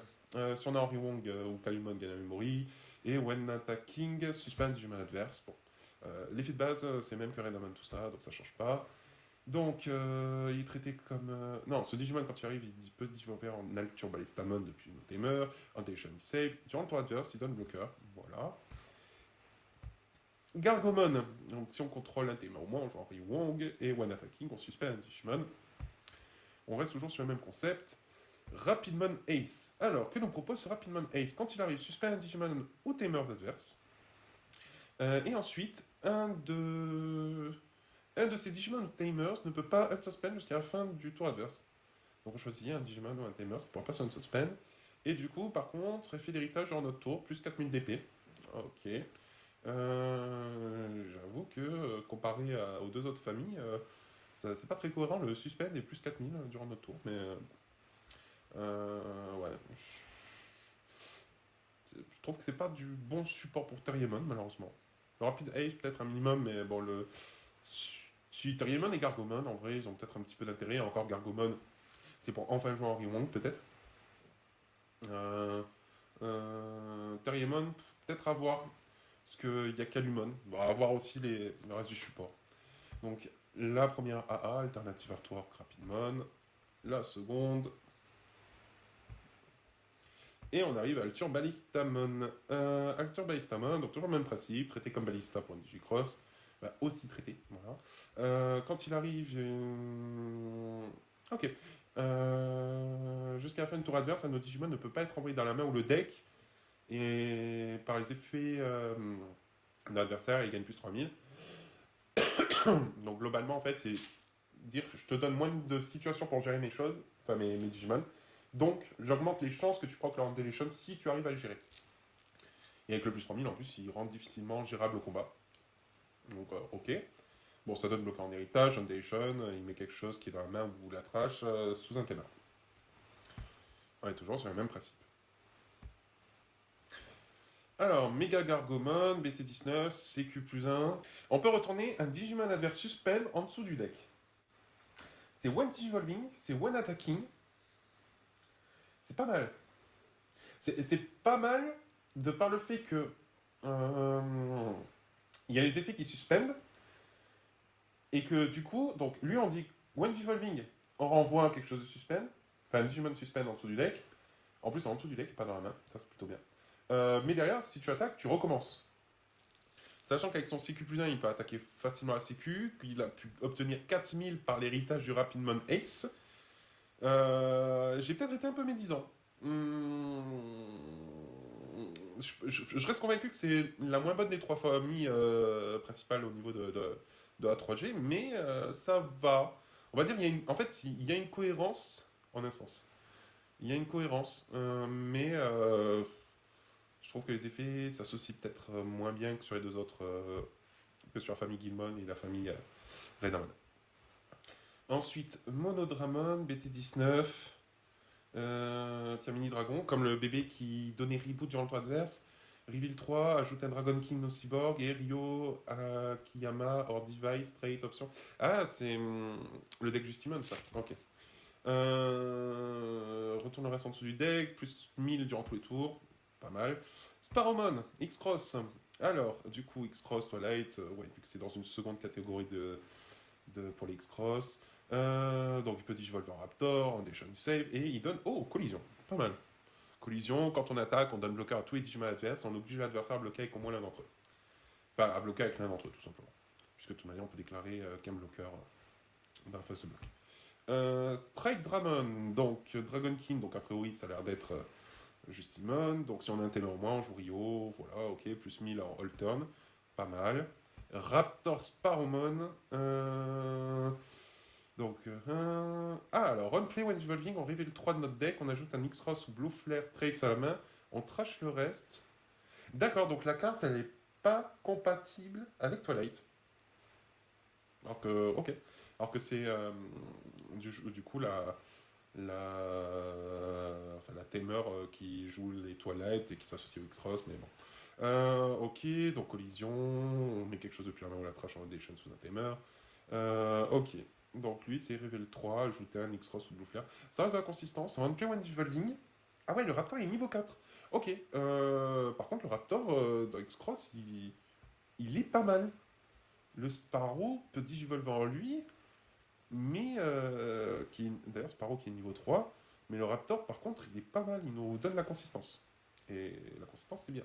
si on a Henry Wong ou Kalumon Ganamemori, et When Attacking, suspend Digimon adverse. Bon. L'effet de base, c'est même que Renamon, tout ça, donc ça change pas. Donc, il est traité comme. Non, ce Digimon, quand il arrive, il peut digivolver en Alture Ballistamon depuis nos Tamer. Antation, il save. Durant le tour adverse, il donne bloqueur. Voilà. Gargomon, donc si on contrôle un Tamer, au moins on joue Henry Wong. Et One Attacking, on suspend un Digimon. On reste toujours sur le même concept. Rapidmon Ace. Alors, que nous propose ce Rapidmon Ace? Quand il arrive, suspend un Digimon ou Tamers adverse. Et ensuite, un de ces Digimon ou Tamers ne peut pas unsuspend jusqu'à la fin du tour adverse. Donc on choisit un Digimon ou un Tamers qui ne pourra pas unsuspend. Et du coup, par contre, effet d'héritage dans notre tour, plus 4000 d'épée. Ok. J'avoue que comparé aux deux autres familles, c'est pas très cohérent le suspend et plus 4000 durant notre tour. Mais ouais. Je trouve que c'est pas du bon support pour Terriermon, malheureusement. Le Rapid Ace, peut-être un minimum, mais bon, si Terriermon et Gargomon, en vrai, ils ont peut-être un petit peu d'intérêt. Encore Gargomon, c'est pour enfin jouer Henry Wong, peut-être. Terriermon, peut-être à voir. Parce qu'il n'y a qu'Alumon. On va avoir aussi le reste du support. Donc, la première AA, Alternative Artwork Rapidmon. La seconde. Et on arrive à Altur Ballistamon. Altur Ballistamon, donc toujours le même principe, traité comme Ballista pour un Digicross. Bah, aussi traité, voilà. Quand il arrive... Ok. Jusqu'à la fin du tour adverse, un autre Digimon ne peut pas être envoyé dans la main ou le deck. Et par les effets de l'adversaire, il gagne plus 3000. Donc globalement, en fait, c'est dire que je te donne moins de situations pour gérer mes choses, enfin mes Digimon. Donc j'augmente les chances que tu procs leur Deletion si tu arrives à le gérer. Et avec le plus 3000, en plus, il rend difficilement gérable au combat. Donc ok. Bon, ça donne bloqué en héritage, un Deletion, il met quelque chose qui est dans la main ou la trash sous un ténor. On est toujours sur le même principe. Alors, Mega Gargomon, BT19, CQ plus 1. On peut retourner un Digimon adverse suspend en dessous du deck. C'est one Digivolving, c'est one attacking. C'est pas mal. C'est pas mal de par le fait que il y a les effets qui suspendent et que du coup, donc lui on dit one Digivolving, on renvoie quelque chose de suspend, enfin un Digimon suspend en dessous du deck. En plus, en dessous du deck, pas dans la main, ça c'est plutôt bien. Mais derrière, si tu attaques, tu recommences. Sachant qu'avec son CQ plus 1, il peut attaquer facilement la CQ, qu'il a pu obtenir 4000 par l'héritage du Rapidmon Ace. J'ai peut-être été un peu médisant. Je reste convaincu que c'est la moins bonne des trois familles principales au niveau de A3G, mais ça va. On va dire, en fait, il y a une cohérence en un sens. Il y a une cohérence, mais je trouve que les effets s'associent peut-être moins bien que sur les deux autres, que sur la famille Guilmon et la famille Renamon. Ensuite, Monodramon, BT19, Mini Dragon, comme le bébé qui donnait reboot durant le tour adverse. Reveal 3, ajoute un Dragon King no Cyborg et Ryo Akiyama hors device, trade option. Ah, c'est le deck Justimon, ça. Ok. Retourne le reste en dessous du deck, plus 1000 durant tous les tours. Pas mal. Sparrowmon, X-Cross. Alors, du coup, X-Cross, Twilight, ouais, vu que c'est dans une seconde catégorie pour les X-Cross. Donc, il peut Digivolve en Raptor, en Dation Save, et il donne. Oh, collision. Pas mal. Collision, quand on attaque, on donne bloqueur à tous les Digimon adverses, on oblige l'adversaire à bloquer avec au moins l'un d'entre eux. Enfin, à bloquer avec l'un d'entre eux, tout simplement. Puisque de toute manière, on peut déclarer qu'un bloqueur dans la phase de bloc. Strike Dramon, donc Dragon King, donc a priori, ça a l'air d'être. Justimon, donc si on a un ténor au moins, on joue Rio, voilà, ok, plus 1000 en all turn, pas mal. Raptor Sparrowmon, alors, on play when evolving, on révèle 3 de notre deck, on ajoute un X-Cross ou Blue Flare Traits à la main, on trash le reste. D'accord, donc la carte, elle est pas compatible avec Twilight. Alors que, ok. Alors que c'est, du coup, la Tamer qui joue les Twilight et qui s'associe au X-Cross, mais bon. Ok, donc collision, on met quelque chose de plus en main ou la trash en audition sous un Tamer. Ok, donc lui c'est Reveal 3, ajouter un X-Cross ou Blue Flare. Ça reste de la consistance, on play when evolving. Ah ouais, le Raptor il est niveau 4. Ok, par contre le Raptor dans X-Cross il est pas mal. Le Sparrow peut digivolver en lui, mais d'ailleurs Sparrow qui est niveau 3, mais le Raptor par contre il est pas mal, il nous donne la consistance. Et la consistance c'est bien.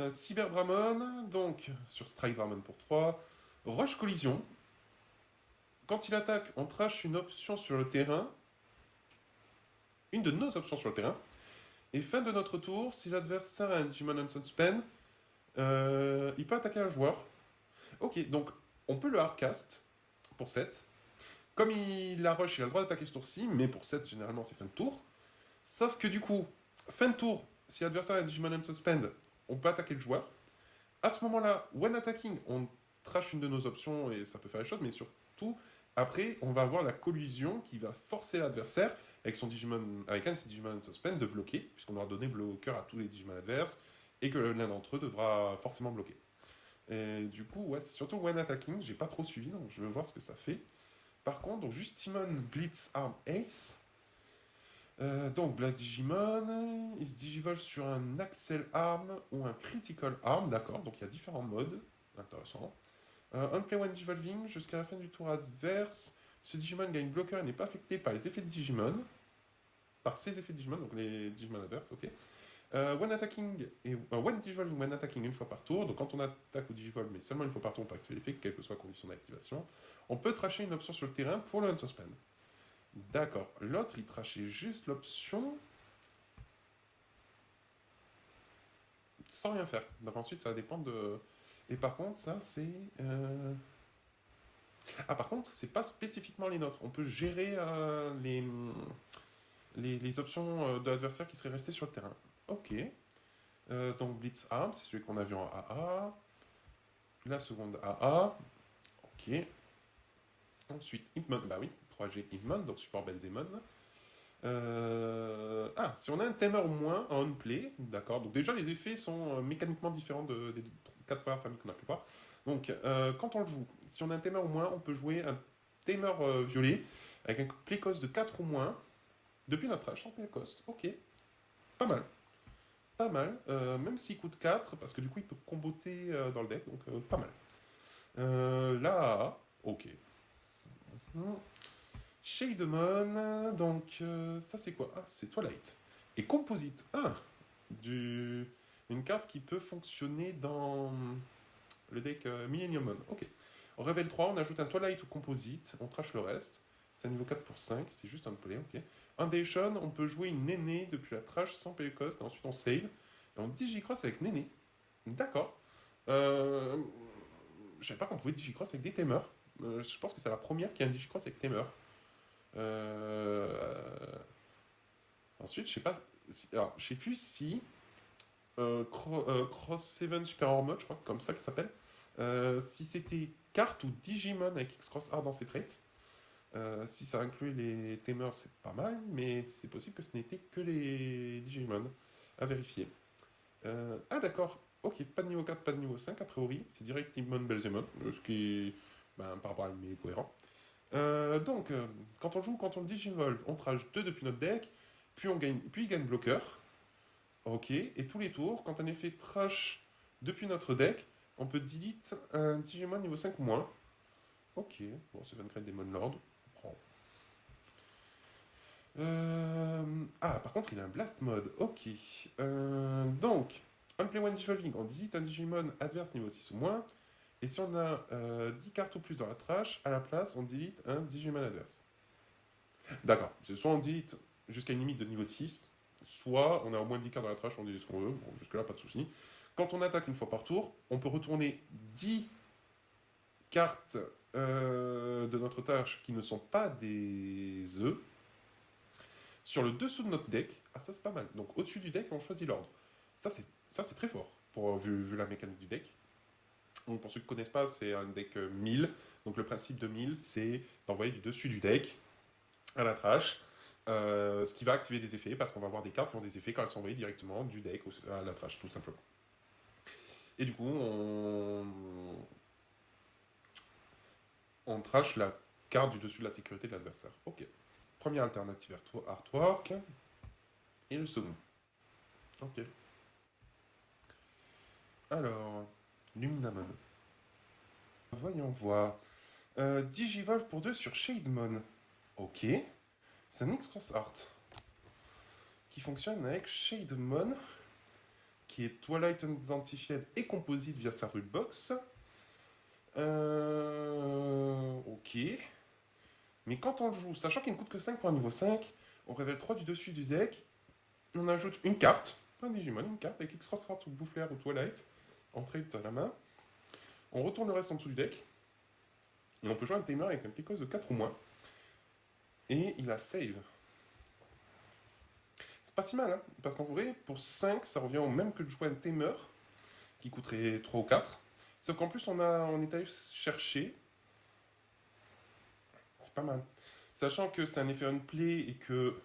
Cyber Dramon, donc sur Strike Dramon pour 3. Rush Collision. Quand il attaque, on trash une option sur le terrain. Une de nos options sur le terrain. Et fin de notre tour, si l'adversaire a un Digimon Unsuspend, il peut attaquer un joueur. Ok, donc on peut le hardcast pour 7. Comme il a rush, il a le droit d'attaquer ce tour-ci, mais pour 7, généralement, c'est fin de tour. Sauf que du coup, fin de tour, si l'adversaire a un Digimon Unsuspend, on peut attaquer le joueur. À ce moment-là, when attacking, on trash une de nos options et ça peut faire les choses, mais surtout, après, on va avoir la collision qui va forcer l'adversaire, avec un de ses Digimon Unsuspend, de bloquer, puisqu'on aura donné bloqueur à tous les Digimon adverses, et que l'un d'entre eux devra forcément bloquer. Et du coup, ouais, c'est surtout when attacking, j'ai pas trop suivi, donc je veux voir ce que ça fait. Par contre, donc Justimon Blitz Arm Ace. Donc, Blast Digimon, il se digivolve sur un Axel Arm ou un Critical Arm, d'accord, donc il y a différents modes, intéressant. Unplay when Digivolving, jusqu'à la fin du tour adverse, ce Digimon gagne bloqueur et n'est pas affecté par les effets de Digimon, par ses effets de Digimon, donc les Digimon adverses, ok. When attacking et when digivolving, when attacking une fois par tour, donc quand on attaque ou digivolve, mais seulement une fois par tour, on peut activer l'effet, quelle que soit la condition d'activation, on peut trasher une option sur le terrain pour le unsuspend. D'accord, l'autre il trachait juste l'option sans rien faire. Donc ensuite ça va dépendre de. Et par contre, ça c'est. Ah, par contre, c'est pas spécifiquement les nôtres. On peut gérer les options de l'adversaire qui seraient restées sur le terrain. Ok. Donc Blitz Arm, c'est celui qu'on a vu en AA. La seconde AA. Ok. Ensuite, Hitmon, bah oui, 3G Hitmon, donc support Belzemon. Ah, si on a un timer ou moins en on-play, d'accord, donc déjà les effets sont mécaniquement différents des 4 premières familles qu'on a pu voir. Donc, quand on le joue, si on a un timer ou moins, on peut jouer un timer violet avec un play cost de 4 ou moins depuis notre âge sans play cost. Ok, pas mal. Pas mal, même s'il coûte 4, parce que du coup il peut comboter dans le deck, donc pas mal. Là, ok. Shademon, donc ça c'est quoi? Ah, c'est Twilight. Et Composite, ah, une carte qui peut fonctionner dans le deck Millennium Mon. Ok. On révèle 3, on ajoute un Twilight ou Composite, on trash le reste. C'est un niveau 4 pour 5, c'est juste un play, ok. Foundation, on peut jouer une Néné depuis la trash sans pay cost, et ensuite on save. Et on digicross avec Néné. D'accord. Je savais pas qu'on pouvait digicross avec des Tamers. Je pense que c'est la première qui a un digicross avec Tamer. Ensuite, je sais pas. Alors, je sais plus si Cross 7 Super Armor Mode, je crois que comme ça qu'il s'appelle. Si c'était carte ou Digimon avec X-Cross Art dans ses traits. Si ça inclut les Tamers, c'est pas mal, mais c'est possible que ce n'était que les Digimon. À vérifier. Ah, d'accord. Ok, pas de niveau 4, pas de niveau 5, a priori. C'est direct Digimon Belzemon, ce qui est, ben, par rapport à l'anime cohérent. Donc, quand on joue, quand on digivolve, on trash 2 depuis notre deck, puis il gagne bloqueur. Ok, et tous les tours, quand un effet trash depuis notre deck, on peut delete un Digimon niveau 5 ou moins. Ok, bon, c'est 24 Demon Lord. On prend. Ah, par contre, il a un Blast Mode. Ok. Donc, on play one Digivolving, on delete un Digimon adverse niveau 6 ou moins. Et si on a 10 cartes ou plus dans la trash, à la place, on delete un Digimon adverse. D'accord. C'est soit on delete jusqu'à une limite de niveau 6, soit on a au moins 10 cartes dans la trash, on delete ce qu'on veut. Bon, jusque-là, pas de souci. Quand on attaque une fois par tour, on peut retourner 10 cartes de notre trash qui ne sont pas des œufs sur le dessous de notre deck. Ah, ça c'est pas mal. Donc au-dessus du deck, on choisit l'ordre. Ça c'est très fort, vu la mécanique du deck. Donc pour ceux qui ne connaissent pas, c'est un deck 1000. Donc le principe de 1000, c'est d'envoyer du dessus du deck à la trash. Ce qui va activer des effets, parce qu'on va avoir des cartes qui ont des effets quand elles sont envoyées directement du deck à la trash, tout simplement. Et du coup, on trash la carte du dessus de la sécurité de l'adversaire. Ok. Première alternative artwork. Et le second. Ok. Alors, Luminamon. Voyons voir. Digivolve pour 2 sur Shademon. Ok. C'est un X-Cross Art. Qui fonctionne avec Shademon. Qui est Twilight Identified et Composite via sa rulebox. Ok. Mais quand on le joue, sachant qu'il ne coûte que 5 pour un niveau 5, on révèle 3 du dessus du deck. On ajoute une carte. Pas un Digimon, une carte avec X-Cross Art ou Bouffler ou Twilight. Entrée à la main. On retourne le reste en dessous du deck. Et on peut jouer un timer avec un picos de 4 ou moins. Et il a save. C'est pas si mal, hein, parce qu'en vrai, pour 5, ça revient au même que de jouer un timer, qui coûterait 3 ou 4. Sauf qu'en plus, on est allé chercher. C'est pas mal. Sachant que c'est un effet on-play et que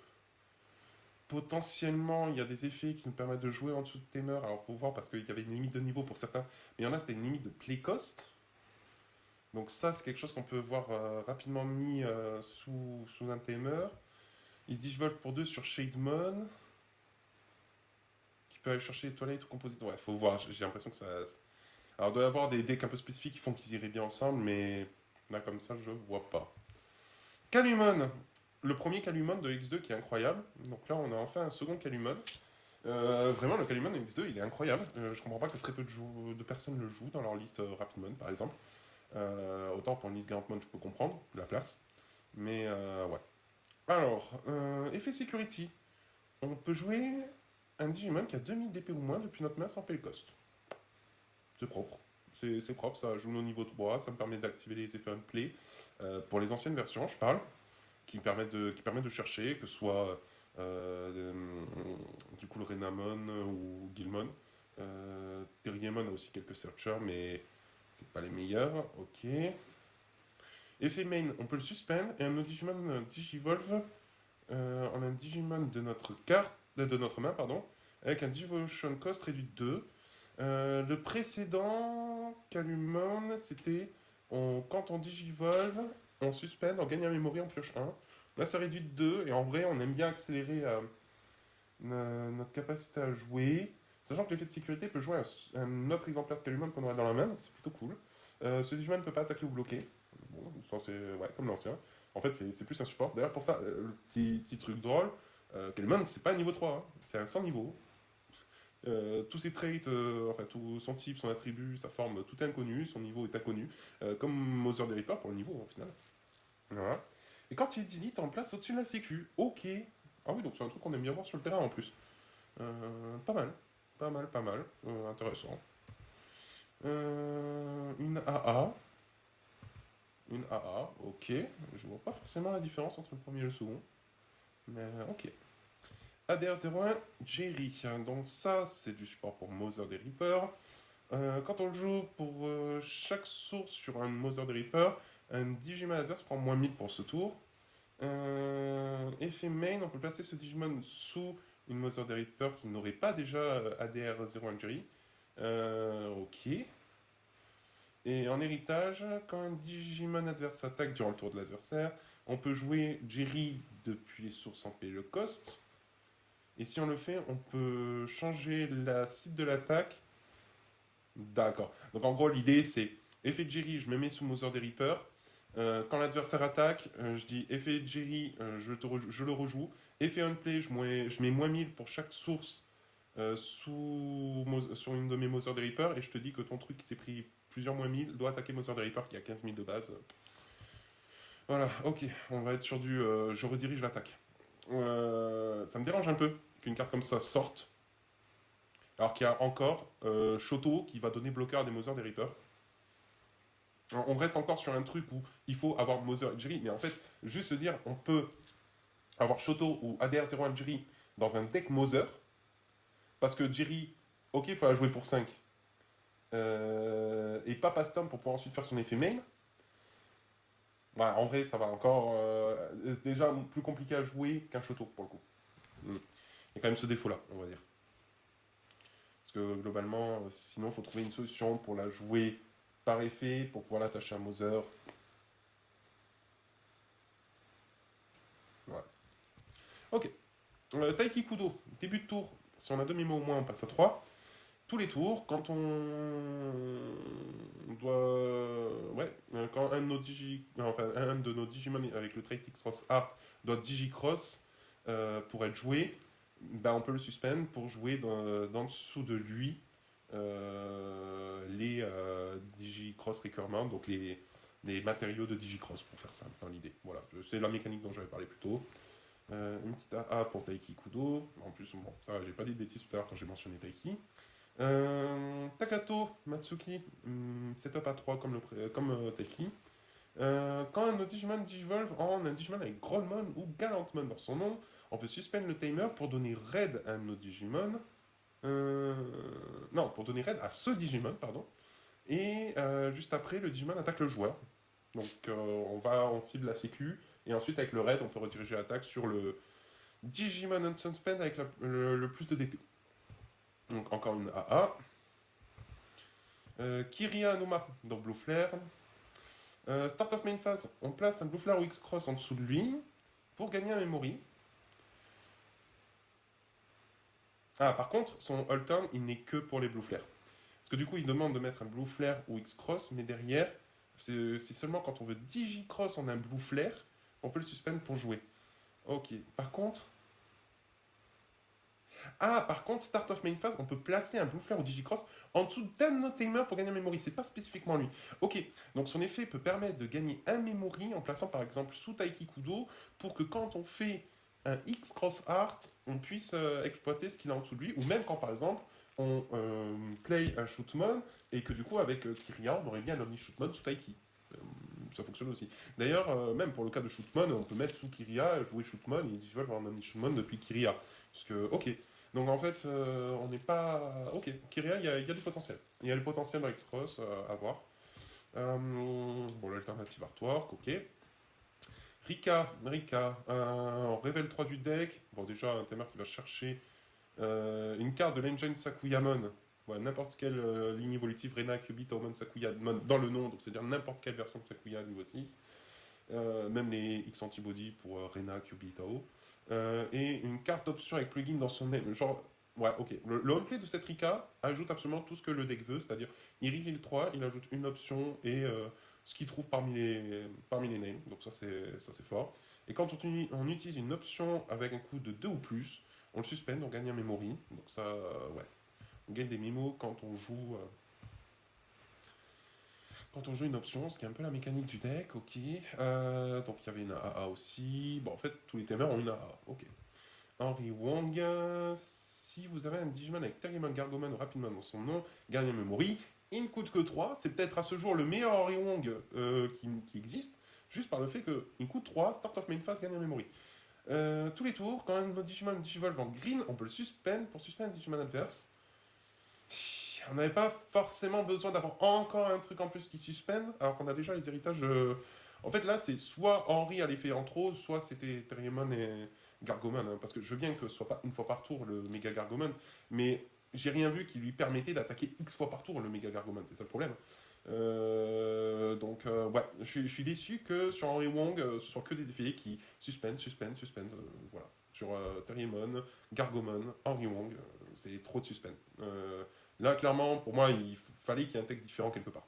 potentiellement il y a des effets qui nous permettent de jouer en dessous de timer. Alors faut voir parce qu'il y avait une limite de niveau pour certains, mais il y en a c'était une limite de play cost. Donc ça c'est quelque chose qu'on peut voir rapidement mis sous un timer. Il se digivolve pour 2 sur Shademon. Qui peut aller chercher les toilettes ou composite. Ouais, faut voir, j'ai l'impression que ça. Alors, il doit y avoir des decks un peu spécifiques qui font qu'ils iraient bien ensemble, mais là, comme ça, je vois pas. Calumon, le premier Calumon de X2 qui est incroyable. Donc là, on a enfin un second Calumon. Vraiment, le Calumon X2, il est incroyable. Je comprends pas que très peu de personnes le jouent dans leur liste Rapidmon, par exemple. Autant pour une liste Garantmon, je peux comprendre la place. Mais ouais. Alors, effet Security. On peut jouer un Digimon qui a 2000 d'épée ou moins depuis notre main sans pay cost. C'est propre. C'est propre, ça joue au niveau 3, ça me permet d'activer les effets on play. Pour les anciennes versions, je parle, qui permettent de chercher, que ce soit du coup le Renamon ou Guilmon. Terriermon a aussi quelques searchers, mais c'est pas les meilleurs. Ok. Effet main, on peut le suspendre et un autre Digimon Digivolve en un Digimon de notre carte, de notre main, pardon, avec un Digivolution Cost réduit de 2. Le précédent Calumon, c'était quand on digivolve, on suspend, on gagne un memory, on pioche 1. Là, ça réduit de 2, et en vrai, on aime bien accélérer notre capacité à jouer. Sachant que l'effet de sécurité peut jouer un autre exemplaire de Calumon qu'on aurait dans la main, donc c'est plutôt cool. Ce Digimon ne peut pas attaquer ou bloquer. Bon, ça, c'est ouais, comme l'ancien. En fait, c'est plus un support. D'ailleurs, pour ça, le petit truc drôle, Calumon, c'est pas un niveau 3, hein. C'est un 100 niveau. Tous ses traits, enfin tout son type, son attribut, sa forme, tout est inconnu, son niveau est inconnu, comme Mother des Reapers pour le niveau au final. Voilà. Et quand il est delete en place au-dessus de la sécu, ok. Ah oui, donc c'est un truc qu'on aime bien voir sur le terrain en plus. Pas mal, pas mal, pas mal, intéressant. Une AA. Une AA, ok. Je vois pas forcément la différence entre le premier et le second. Mais ok. ADR01, Jerry. Donc ça, c'est du support pour Mother des Reapers. Quand on le joue pour chaque source sur un Mother des Reapers, un Digimon adverse prend moins 1000 pour ce tour. Effet main, on peut placer ce Digimon sous une Mother des Reapers qui n'aurait pas déjà ADR01 Jerry. Ok. Et en héritage, quand un Digimon adverse attaque durant le tour de l'adversaire, on peut jouer Jerry depuis les sources sans payer le cost. Et si on le fait, on peut changer la cible de l'attaque. D'accord. Donc en gros, l'idée c'est effet de Jerry, je me mets sous Mother des Reapers. Quand l'adversaire attaque, je dis effet de Jerry, je le rejoue. Effet on play, je mets moins 1000 pour chaque source sur une de mes Mother des Reapers. Et je te dis que ton truc qui s'est pris plusieurs moins 1000 doit attaquer Mother des Reapers qui a 15 000 de base. Voilà, ok. On va être sur du je redirige l'attaque. Ça me dérange un peu qu'une carte comme ça sorte. Alors qu'il y a encore Shoto qui va donner bloqueur à des Mother des Reapers. On reste encore sur un truc où il faut avoir Mother et Jerry, mais en fait, juste se dire, on peut avoir Shoto ou ADR01 Jerry dans un deck Mother, parce que Jerry, ok, il faut la jouer pour 5, et pas Pastom pour pouvoir ensuite faire son effet main. Voilà, en vrai, ça va encore. C'est déjà plus compliqué à jouer qu'un Shoto pour le coup. Il y a quand même ce défaut-là, on va dire. Parce que globalement, sinon, il faut trouver une solution pour la jouer par effet, pour pouvoir l'attacher à Mother. Voilà. Ok. Taiki Kudo, début de tour. Si on a 2 mémos au moins, on passe à 3. Tous les tours, quand on doit. Ouais, quand un de nos, un de nos Digimon avec le trait X-Cross Art doit Digicross pour être joué, ben on peut le suspendre pour jouer dans dessous de lui les Digicross Requirements, donc les matériaux de Digicross, pour faire simple dans l'idée. Voilà, c'est la mécanique dont j'avais parlé plus tôt. Une petite AA pour Taiki Kudo. En plus, bon, ça, j'ai pas dit de bêtises tout à l'heure quand j'ai mentionné Taiki. Takato Matsuki, setup à 3 comme Taiki. Quand un Digimon Digivolve en un Digimon avec Growlmon ou Galantmon dans son nom, on peut suspendre le timer pour donner raid à un de nos Digimon. Non, pour donner raid à ce Digimon, pardon. Et juste après, le Digimon attaque le joueur. Donc on cible la sécu, et ensuite avec le raid, on peut rediriger l'attaque sur le Digimon Unsuspend avec le plus de DP. Donc encore une AA. Kiria Anuma dans Blue Flare. Start of main phase, on place un Blue Flare ou X-Cross en dessous de lui pour gagner un memory. Ah, par contre, son Hold Turn, il n'est que pour les Blue Flare. Parce que du coup, il demande de mettre un Blue Flare ou X-Cross, mais derrière, c'est seulement quand on veut Digi-Cross en un Blue Flare, on peut le suspendre pour jouer. Ok. Par contre, Start of Main Phase, on peut placer un Blue Flare ou Digicross en dessous d'un de nos timers pour gagner un memory. C'est pas spécifiquement lui. Ok, donc son effet peut permettre de gagner un memory en plaçant par exemple sous Taiki Kudo pour que quand on fait un X Cross Art, on puisse exploiter ce qu'il a en dessous de lui, ou même quand par exemple on play un Shootmon et que du coup avec Kiria on aurait bien un Omni Shootmon sous Taiki. Ça fonctionne aussi. D'ailleurs, même pour le cas de Shootmon, on peut mettre sous Kiria, jouer Shootmon et Digival avoir un Omni Shootmon depuis Kiria. Parce que, ok, donc en fait, on n'est pas. Ok, Kiria, il y a du potentiel. Il y a le potentiel dans X-Cross à voir. Bon, l'alternative artwork, ok. Rika, on révèle 3 du deck. Bon, déjà, un timer qui va chercher une carte de l'engine Sakuyamon. Ouais, n'importe quelle ligne évolutive, Rena, Kyubi, Taomon, Sakuyamon dans le nom, donc c'est-à-dire n'importe quelle version de Sakuya niveau 6. Même les X Antibody pour Rena, Kyubi, Tao. Et une carte d'option avec plugin dans son name. Genre, ouais, ok. Le roleplay de cette Rika ajoute absolument tout ce que le deck veut, c'est-à-dire il reveal 3, il ajoute une option et ce qu'il trouve parmi les names. Donc ça c'est fort. Et quand on utilise une option avec un coût de 2 ou plus, on le suspend, on gagne un memory. Donc ça, ouais. On gagne des mémos quand on joue une option, ce qui est un peu la mécanique du deck, ok. Donc il y avait une AA aussi. Bon, en fait, tous les timers ont une AA, ok. Henry Wong, si vous avez un Digimon avec Terriman, Gargoman ou Rapidman dans son nom, gagne un memory. Il ne coûte que 3. C'est peut-être à ce jour le meilleur Henry Wong qui existe, juste par le fait qu'il coûte 3, Start of Main Phase, gagne un memory. Tous les tours, quand un Digimon Digivolve en green, on peut le suspend pour suspendre un Digimon adverse. On n'avait pas forcément besoin d'avoir encore un truc en plus qui suspend, alors qu'on a déjà les héritages. En fait, là, c'est soit Henry a l'effet en trop, soit c'était Terriermon et Gargomon. Parce que je veux bien que ce soit pas une fois par tour le méga Gargomon, mais j'ai rien vu qui lui permettait d'attaquer X fois par tour le méga Gargomon, c'est ça le problème. Ouais, je suis déçu que sur Henry Wong, ce soit que des effets qui suspendent. Voilà. Sur Terriermon, Gargomon, Henry Wong, c'est trop de suspend. Là, clairement, pour moi, il fallait qu'il y ait un texte différent quelque part.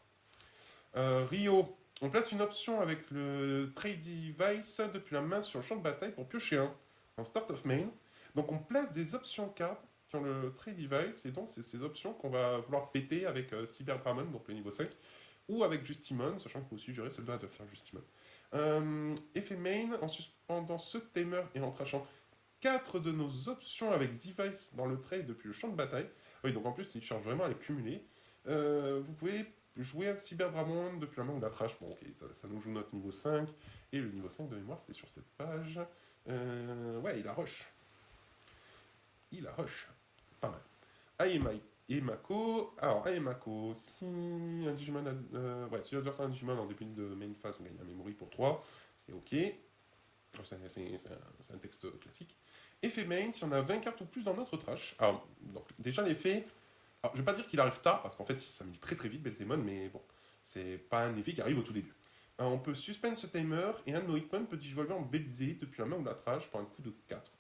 Rio, on place une option avec le Trade Device depuis la main sur le champ de bataille pour piocher un en Start of Main. Donc on place des options cartes qui ont le Trade Device, et donc c'est ces options qu'on va vouloir péter avec Cyber Dramon, donc le niveau 5, ou avec Justimon, sachant qu'on peut aussi gérer celle de l'adversaire Justimon. Effet main, en suspendant ce timer et en trachant 4 de nos options avec Device dans le trade depuis le champ de bataille. Oui, donc en plus, il cherche vraiment à les cumuler. Vous pouvez jouer un Cyber Dramon depuis la main ou la trash. Bon, ok, ça nous joue notre niveau 5. Et le niveau 5 de mémoire, c'était sur cette page. Ouais, il a rush. Pas mal. Aemako. Alors, Aemako, si un Digimon. Si l'adversaire a un Digimon en début de main phase, on gagne un memory pour 3. C'est ok. C'est un texte classique. Effet main, si on a 20 cartes ou plus dans notre trash. Alors, donc, déjà l'effet. Alors, je vais pas dire qu'il arrive tard, parce qu'en fait, ça met très très vite Belzémon, mais bon, c'est pas un effet qui arrive au tout début. On peut suspendre ce timer, et un de nos hitmon peut digivolver en Belzé depuis la main ou la trash pour un coup de 4,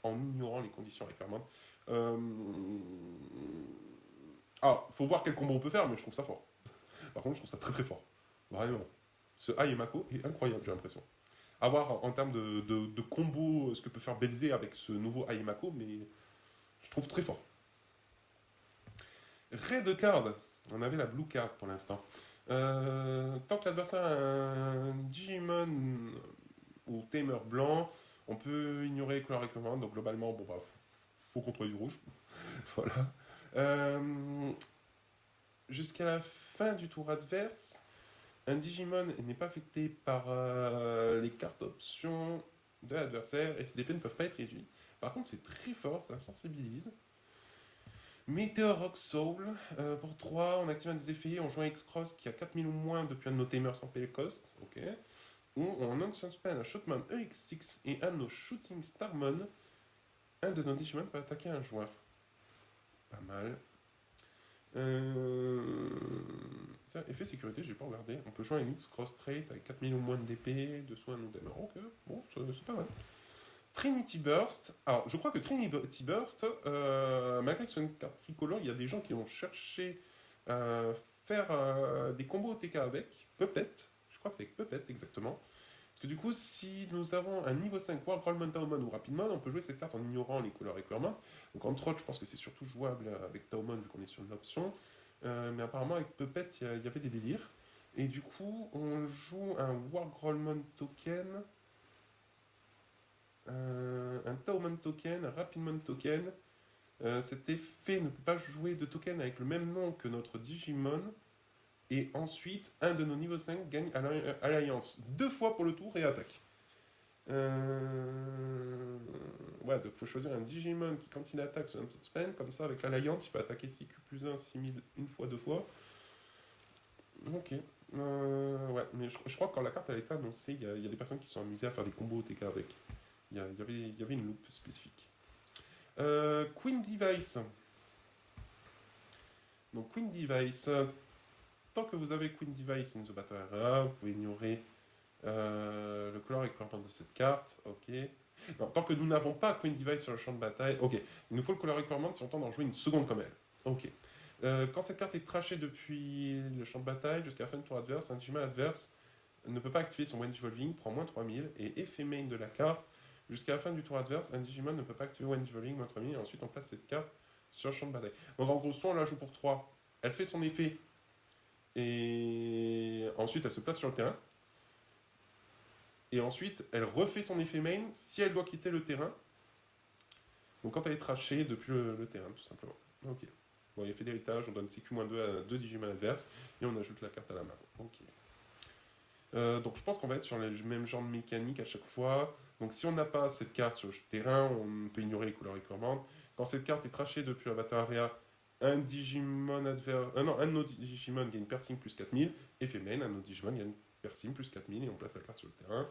en ignorant les conditions requirements. Faut voir quel combo on peut faire, mais je trouve ça fort. Par contre, je trouve ça très très fort. Vraiment. Ce Aemako est incroyable, j'ai l'impression. À voir en termes de combo ce que peut faire Belzé avec ce nouveau Aemako, mais je trouve très fort. Red card, on avait la blue card pour l'instant. Tant que l'adversaire a un Digimon ou Tamer blanc, on peut ignorer couleur et commande, donc globalement, bon bah, faut contrôler du rouge. Voilà. Jusqu'à la fin du tour adverse, un Digimon n'est pas affecté par les cartes options de l'adversaire et ses DP ne peuvent pas être réduits. Par contre, c'est très fort, ça sensibilise. Meteor Rock Soul, pour 3, on active un des effets, on joue un X-Cross qui a 4000 ou moins depuis un de nos tamers sans pay cost, ok. Ou on unsuspend un Shootman EX6 et un de nos Shooting Starmon, un de nos Digimon peut attaquer un joueur. Pas mal. Tiens, effet sécurité, j'ai pas regardé. On peut jouer un X-Cross Trait avec 4000 ou moins de DP, de soins ou d'aimant. Ok, bon, c'est pas mal. Trinity Burst. Alors, je crois que Trinity Burst, malgré que ce soit une carte tricolore, il y a des gens qui ont cherché faire des combos OTK avec Puppet. Je crois que c'est avec Puppet, exactement. Parce que du coup, si nous avons un niveau 5 Wargrollman, Taomon ou Rapidmon, on peut jouer cette carte en ignorant les couleurs requirements. Donc en troll, je pense que c'est surtout jouable avec Taomon vu qu'on est sur une option. Mais apparemment, avec Puppet, il y avait des délires. Et du coup, on joue un Wargrollman token, un Taomon token, un Rapidmon token. Cet effet ne peut pas jouer de token avec le même nom que notre Digimon. Et ensuite, un de nos niveaux 5 gagne Alliance 2 fois pour le tour et attaque. Ouais, donc il faut choisir un Digimon qui, quand il attaque sur un spell, comme ça, avec l'Alliance, il peut attaquer CQ+1, 6000, une fois, 2 fois. Ok. Ouais, mais je crois que quand la carte elle a été annoncée, il y a des personnes qui se sont amusées à faire des combos OTK avec. Il y avait une loupe spécifique. Queen Device. Donc Queen Device. Tant que vous avez Queen Device in the Battle Area, vous pouvez ignorer le color requirement de cette carte. Ok. Non, tant que nous n'avons pas Queen Device sur le champ de bataille, ok. Il nous faut le color requirement si on tente d'en jouer une seconde comme elle. Ok. Quand cette carte est trashée depuis le champ de bataille jusqu'à la fin du tour adverse, un Digimon adverse ne peut pas activer son Wind Evolving, prend moins 3000, et effet main de la carte, jusqu'à la fin du tour adverse, un Digimon ne peut pas activer Wind Evolving, moins 3000, et ensuite on place cette carte sur le champ de bataille. Donc en gros, soit on la joue pour 3, elle fait son effet, et ensuite elle se place sur le terrain, et ensuite elle refait son effet main si elle doit quitter le terrain, donc quand elle est trashée depuis le terrain, tout simplement. Ok. Bon, effet d'héritage, on donne CQ-2 à 2 Digimon adverses, et on ajoute la carte à la main. Ok. Donc je pense qu'on va être sur le même genre de mécanique à chaque fois. Donc si on n'a pas cette carte sur le terrain, on peut ignorer les couleurs requirements. Quand cette carte est trashée depuis la Battle Area, un Digimon adverse. Non, un de nos Digimon gagne piercing plus 4000. Effet main, un de nos Digimon gagne piercing plus 4000 et on place la carte sur le terrain.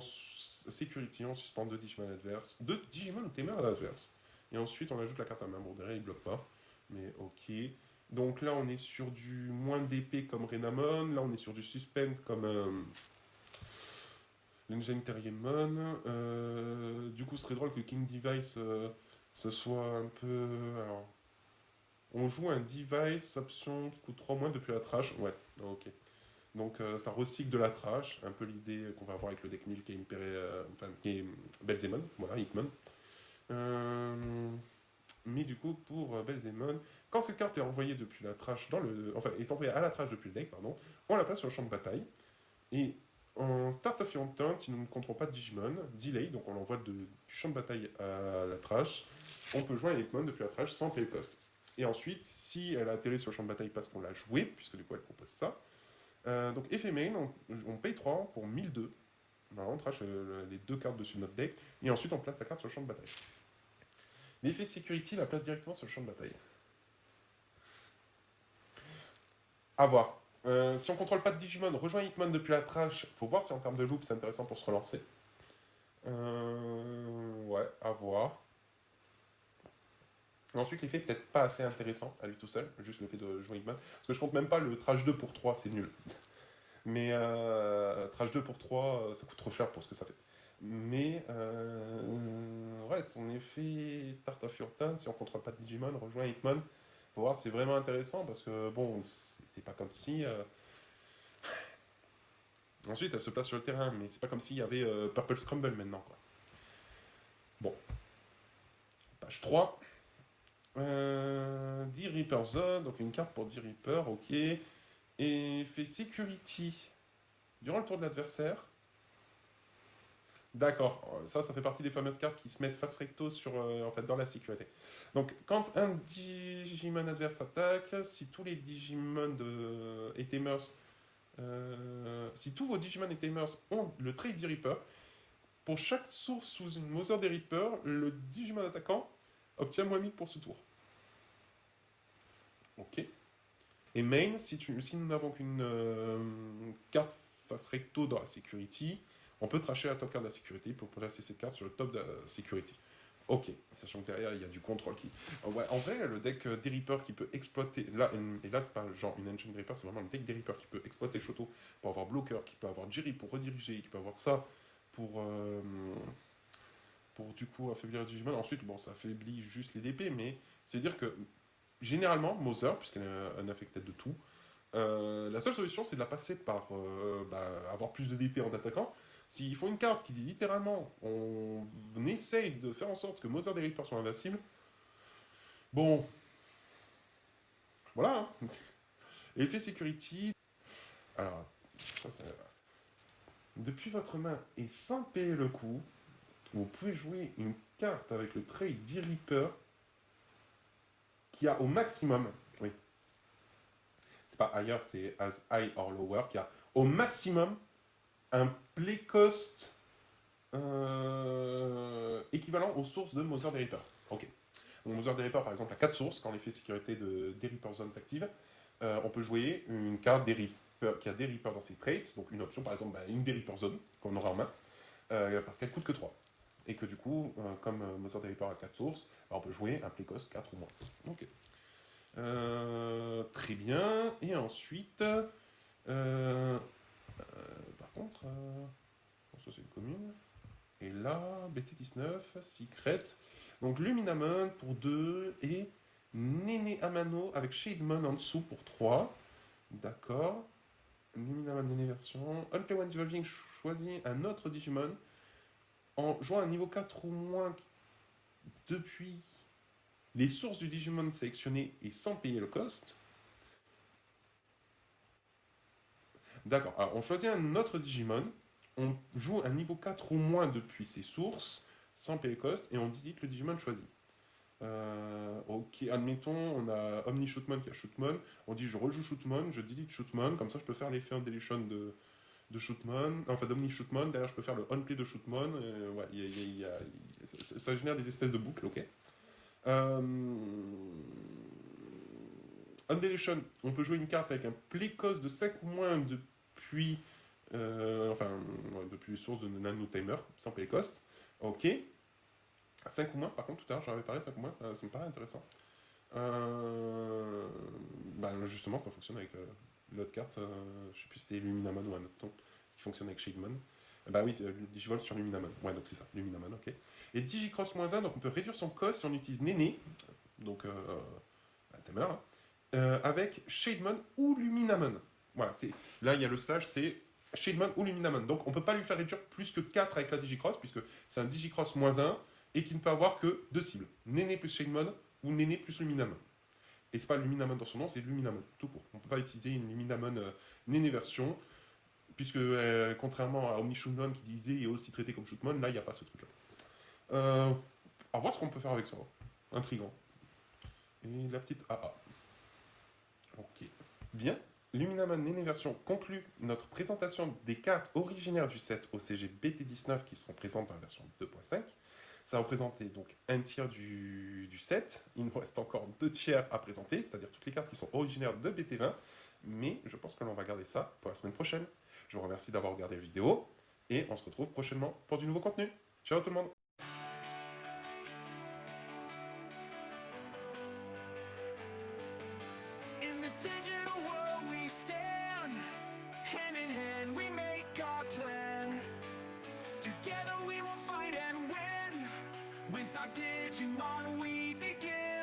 Security, on suspend 2 Digimon adverses. 2 Digimon ou Tamer adverses. Et ensuite on ajoute la carte à main. Bon, derrière il bloque pas. Mais ok. Donc là, on est sur du moins d'épée comme Renamon. Là, on est sur du Suspend comme l'Engine Terriermon. Du coup, ce serait drôle que King Device ce soit un peu. Alors, on joue un Device option qui coûte 3 moins depuis la trash. Ouais, ok. Donc ça recycle de la trash. Un peu l'idée qu'on va avoir avec le deck 1000 qui est, enfin, qui est Belzémon. Voilà, Hitmon. Mais du coup, pour Belzémon, quand cette carte est envoyée depuis la trash enfin, est envoyée à la trash depuis le deck, pardon, on la place sur le champ de bataille. Et en start of your turn, si nous ne contrôlons pas de Digimon, delay, donc on l'envoie du champ de bataille à la trash, on peut jouer un Hitmon depuis la trash sans play cost. Et ensuite, si elle a atterri sur le champ de bataille parce qu'on l'a joué, puisque du coup elle compose ça, donc effet main, on paye 3 pour 1002. Voilà, on trash les 2 cartes dessus de notre deck, et ensuite on place la carte sur le champ de bataille. L'effet security la place directement sur le champ de bataille. A voir. Si on contrôle pas de Digimon, rejoint Hitmon depuis la trash, faut voir si en termes de loop c'est intéressant pour se relancer. Ouais, à voir. Ensuite, l'effet est peut-être pas assez intéressant à lui tout seul, juste le fait de jouer Hitmon. Parce que je compte même pas le trash 2 pour 3, c'est nul. Mais trash 2 pour 3, ça coûte trop cher pour ce que ça fait. Mais ouais, son effet Start of Your Turn, si on contrôle pas de Digimon, rejoint Hitmon, faut voir, c'est vraiment intéressant parce que bon, c'est pas comme si. Ensuite, elle se place sur le terrain, mais c'est pas comme s'il y avait Purple Scramble maintenant, quoi. Bon. Page 3. 10 Reaper Zone, donc une carte pour 10 Reaper, ok. Et fait Security durant le tour de l'adversaire. D'accord, ça fait partie des fameuses cartes qui se mettent face recto sur, en fait, dans la sécurité. Donc, quand un Digimon adverse attaque, si tous les Digimon et Tamers, si tous vos Digimon et Tamers ont le trait de Reaper, pour chaque source sous une Mother des Reaper, le Digimon attaquant obtient moins 1000 pour ce tour. Ok. Et main, si nous n'avons qu'une carte face recto dans la security, on peut tracher la top card de la sécurité pour placer cette carte sur le top de la sécurité. Ok, sachant que derrière il y a du contrôle qui. Ouais, en vrai, le deck des Reapers qui peut exploiter. Là, et là, c'est pas genre une Ancient Reaper, c'est vraiment le deck des Reapers qui peut exploiter Shoto pour avoir bloqueur, qui peut avoir Jiri pour rediriger, qui peut avoir ça pour du coup affaiblir les Digimon. Ensuite, bon, ça affaiblit juste les DP, mais c'est dire que généralement, Mother, puisqu'elle est un affected de tout, la seule solution c'est de la passer par avoir plus de DP en attaquant. S'ils font une carte qui dit littéralement on essaye de faire en sorte que Mother des Reapers soit invincible, bon, voilà. Hein. Effet security. Alors, depuis votre main et sans payer le coup, vous pouvez jouer une carte avec le trait D-Reaper qui a au maximum, oui, c'est pas higher, c'est as high or lower, qui a au maximum un play cost équivalent aux sources de Mother des Reapers. Ok. Donc Mother des Reapers, par exemple, a 4 sources quand l'effet sécurité des Reaper Zones s'active. On peut jouer une carte des Reapers qui a des Reapers dans ses traits, donc une option, par exemple, une des Reaper Zones qu'on aura en main, parce qu'elle coûte que 3. Et que du coup, comme Mother des Reapers a 4 sources, on peut jouer un play cost 4 ou moins. Ok. Très bien. Et ensuite, par contre, ça c'est une commune. Et là, BT19, Secret. Donc Luminamon pour 2 et Néné Amano avec Shademon en dessous pour 3. D'accord. Luminamon Néné version. Unplay One Evolving choisit un autre Digimon en jouant un niveau 4 ou moins depuis les sources du Digimon sélectionné et sans payer le cost. D'accord, alors on choisit un autre Digimon, on joue un niveau 4 ou moins depuis ses sources, sans payer le cost, et on delete le Digimon choisi. Ok, admettons, on a Omni Shootmon qui a Shootmon, on dit je rejoue Shootmon, je delete Shootmon, comme ça je peux faire l'effet Undeletion de Shootmon, enfin d'Omni Shootmon, derrière je peux faire le on-play de Shootmon, ouais, ça génère des espèces de boucles, ok. Undeletion, on peut jouer une carte avec un play cost de 5 ou moins depuis, depuis les sources de Nano Timer, sans play cost. Ok. 5 ou moins, par contre, tout à l'heure j'en avais parlé, 5 ou moins, ça me paraît intéressant. Justement, ça fonctionne avec l'autre carte, je sais plus si c'était Luminamon ou un autre ton, ce qui fonctionne avec Shademon. Bah oui, Digivol sur Luminamon. Ouais, donc c'est ça, Luminamon, ok. Et Digicross -1, donc on peut réduire son cost si on utilise Néné, donc Timer, hein. Avec Shademon ou Luminamon. Voilà, là il y a le slash, c'est Shademon ou Luminamon. Donc on ne peut pas lui faire réduire plus que 4 avec la Digicross, puisque c'est un Digicross -1 et qui ne peut avoir que 2 cibles. Néné plus Shademon ou Néné plus Luminamon. Et c'est pas Luminamon dans son nom, c'est Luminamon, tout court. On ne peut pas utiliser une Luminamon Néné version, puisque contrairement à Omnishootmon qui disait il est aussi traité comme Shootmon, là il n'y a pas ce truc-là. À voir ce qu'on peut faire avec ça. Intriguant. Et la petite AA. Ok. Bien. Luminamon Néné version conclut notre présentation des cartes originaires du set OCG BT19 qui seront présentes dans la version 2.5. Ça représentait donc un tiers du set. Il nous reste encore 2 tiers à présenter, c'est-à-dire toutes les cartes qui sont originaires de BT20. Mais je pense que l'on va garder ça pour la semaine prochaine. Je vous remercie d'avoir regardé la vidéo et on se retrouve prochainement pour du nouveau contenu. Ciao tout le monde! In the digital world we stand, hand in hand we make our plan. Together we will fight and win, with our Digimon we begin.